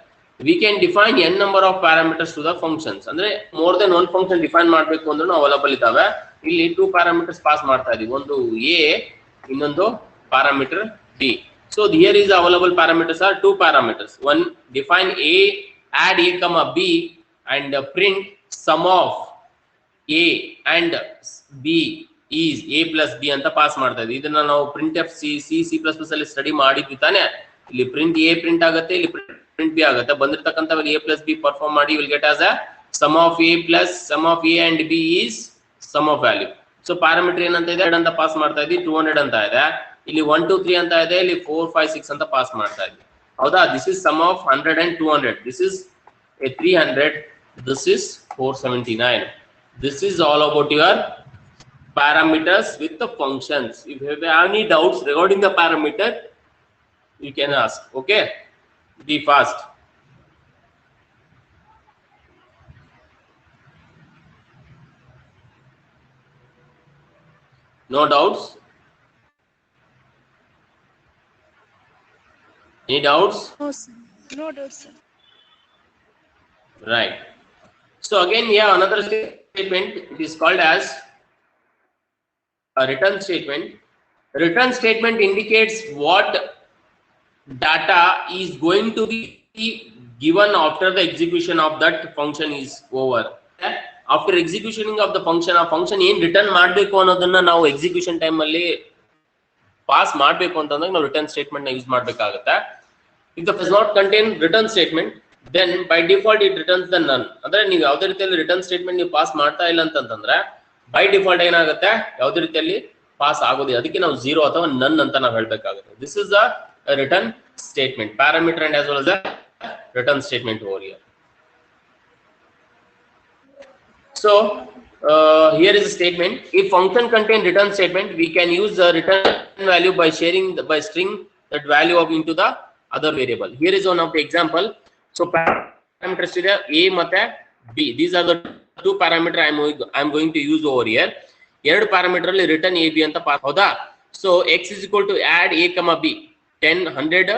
We can define n number of parameters to the functions. ಅಂದ್ರೆ more than one function define ಮಾಡಬೇಕು ಅಂದ್ರೂ available ಇದಾವೆ. ಇಲ್ಲಿ 2 parameters pass ಮಾಡ್ತಾ ಇದೀವಿ. ಒಂದು a, ಇನ್ನೊಂದು parameter b. So here is available parameters are 2 parameters. One, define a, add a comma b and print sum of a and b is a plus b ಅಂತ pass ಮಾಡ್ತಾ ಇದೀವಿ. ಇದನ್ನ ನಾವು print F C++ ಅಲ್ಲಿ study ಮಾಡಿದ್ವಿ ತಾನೆ. ಇಲ್ಲಿ print a print ಆಗುತ್ತೆ, ಇಲ್ಲಿ ಪ್ರಿಂಟ್ b ಆಗುತ್ತೆ. ಬಂದಿರತಕ್ಕಂತ a plus b ಪರ್ಫಾರ್ಮ್ ಮಾಡಿ will get as a sum of a plus sum of a and b is sum of value. So parameter ಏನಂತ ಇದೆ 100 ಅಂತ ಪಾಸ್ ಮಾಡ್ತಾ ಇದೀವಿ, 200 ಅಂತ ಇದೆ. ಇಲ್ಲಿ 1 2 3 ಅಂತ ಇದೆ, ಇಲ್ಲಿ 4 5 6 ಅಂತ ಪಾಸ್ ಮಾಡ್ತಾ ಇದೀವಿ. ಹೌದಾ? This is sum of 100 and 200. This is a 300, this is 479. This is all about your parameters with the functions. If you have any doubts regarding the parameter, you can ask. Okay, be fast. No doubts? Any doubts? No, sir. No doubt, sir. Right. So again, yeah, another statement, it is called as a return statement. Return statement indicates what data is going to be given after the execution of that function is over. After executioning of the function, a function ಏನ್ return ಮಾಡಬೇಕು ಅನ್ನೋದನ್ನ ನಾವು execution time ಅಲ್ಲಿ pass ಮಾಡಬೇಕು ಅಂತಂದಾಗ ನಾವು return statement ನ use ಮಾಡಬೇಕಾಗುತ್ತೆ. If the does not contain return statement, then by default it returns the none. ಅಂದ್ರೆ ನೀವು ಯಾವುದೇ ರೀತಿಯಲ್ಲಿ ರಿಟರ್ನ್ ಸ್ಟೇಟ್ಮೆಂಟ್ ನೀವು ಪಾಸ್ ಮಾಡ್ತಾ ಇಲ್ಲ ಅಂತಂದ್ರೆ ಬೈ ಡಿಫಾಲ್ಟ್ ಏನಾಗುತ್ತೆ, ಯಾವುದೇ ರೀತಿಯಲ್ಲಿ ಪಾಸ್ ಆಗೋದಿಲ್ಲ. ಅದಕ್ಕೆ ನಾವು 0 ಅಥವಾ ನನ್ ಅಂತ ನಾವು ಹೇಳಬೇಕಾಗುತ್ತೆ. This is a return statement, parameter and as well as a return statement over here. So here is a statement. If function contain return statement, we can use the return value by sharing by string that value of into the other variable. Here is one of the example. So parameters ಇದೆ a ಮತ್ತೆ b. These are the two parameter I am going to use over here. ಎರಡು parameter ಅಲ್ಲಿ return a b ಅಂತ pass. ಹೌದಾ? So x is equal to add a comma b 10 100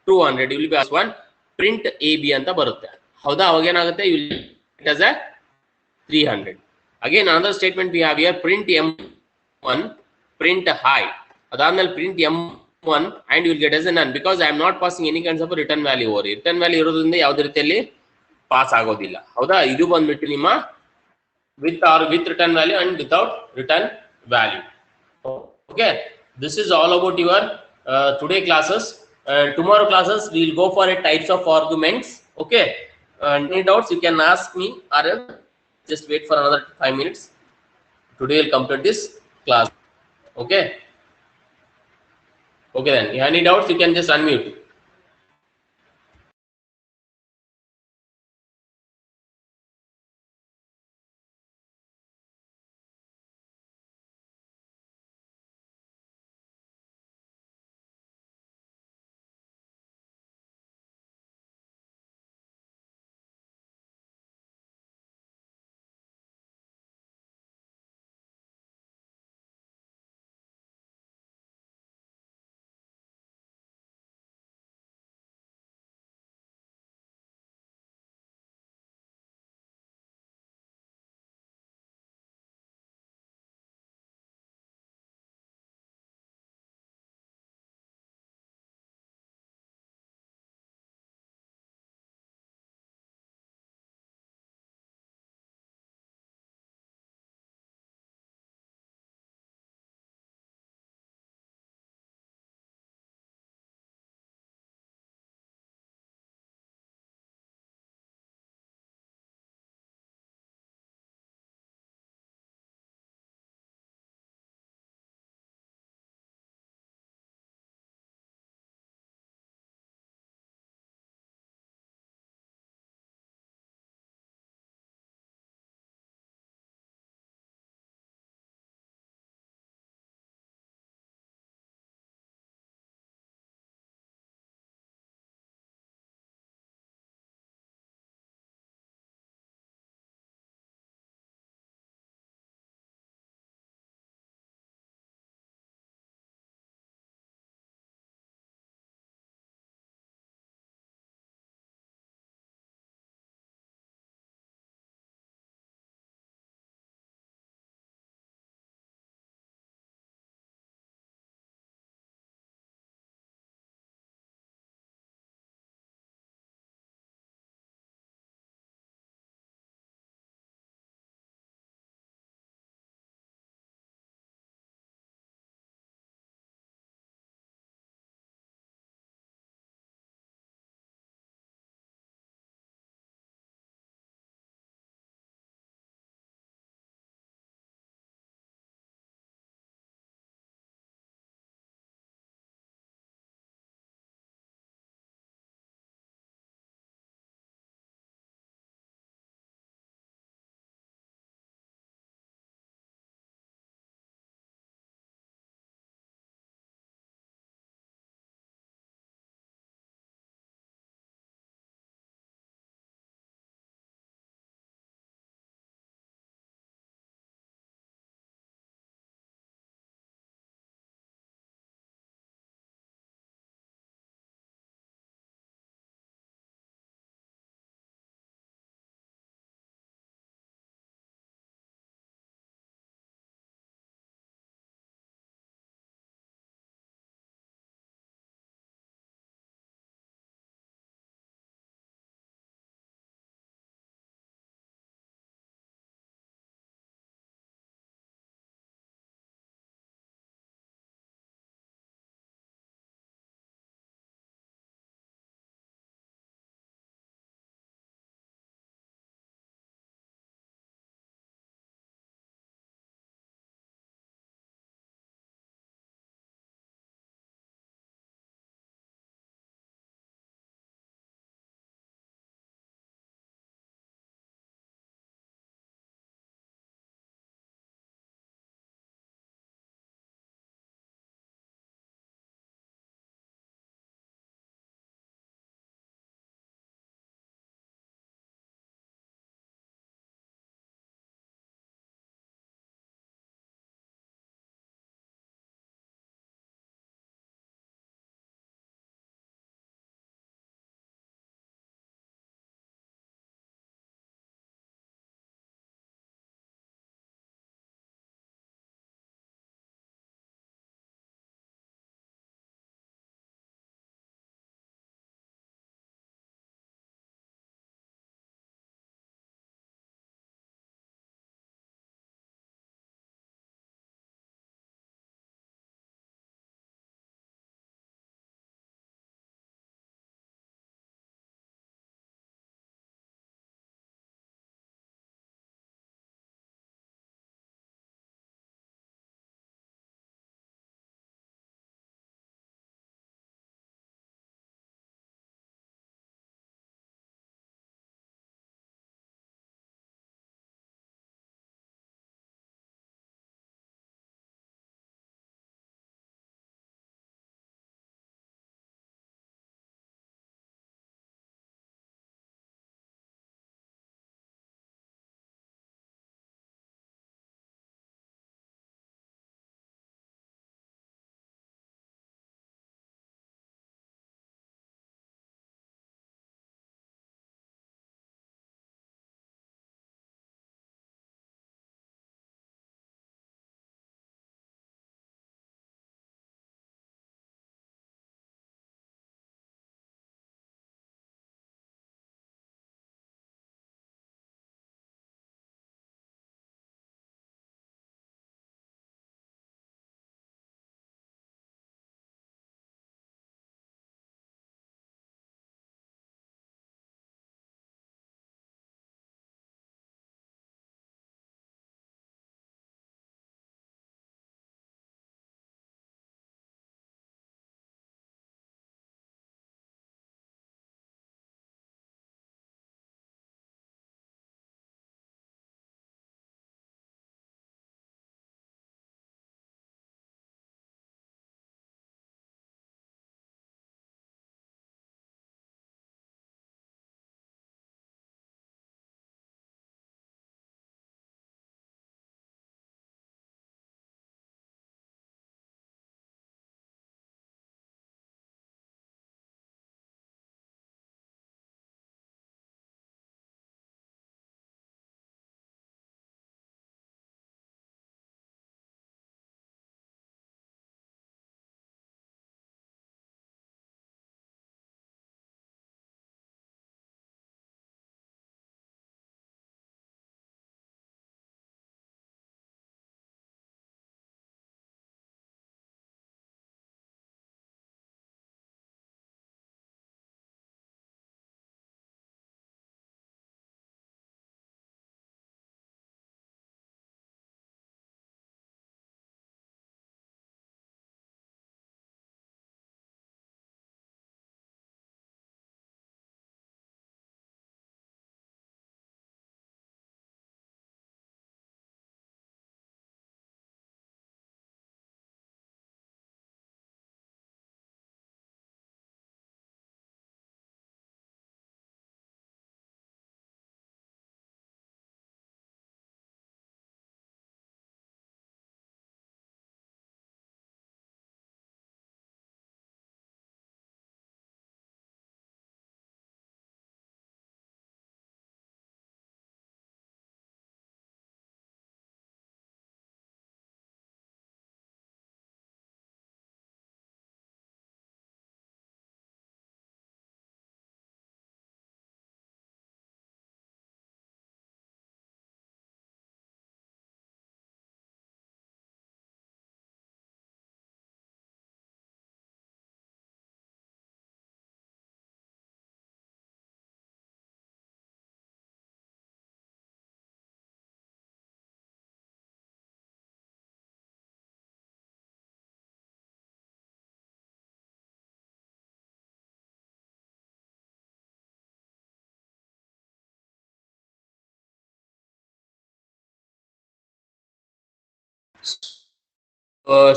200 will be as one print a b ಅಂತ ಬರುತ್ತೆ. ಹೌದಾ? ಅವಾಗ ಏನಾಗುತ್ತೆ, you will get as a 300. Again another statement we have here, print m1 print high. ಅದಾದ್ಮೇಲೆ print m1 and you will get as a none because I am not passing any kinds of a return value over here. Return value ಇರೋದ್ರಿಂದ ಯಾವುದೇ ರೀತಿಯಲ್ಲಿ pass ಆಗೋದಿಲ್ಲ. ಹೌದಾ? ಇದು ಬಂದ್ಬಿಟ್ಟು ನಿಮ್ಮ with or with return value and without return value. Okay, this is all about your today classes. Tomorrow classes we will go for a types of arguments. Okay, any doubts you can ask me or just wait for another 5 minutes. Today we'll complete this class. Okay, then any doubts you can just unmute.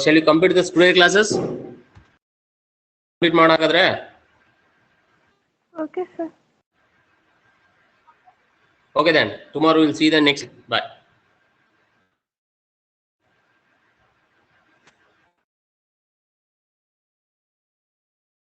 Shall you complete the today classes? Complete ಮಾಡಾಕದ್ರೆ? Okay, sir. Okay then. Tomorrow we'll see the next. Bye.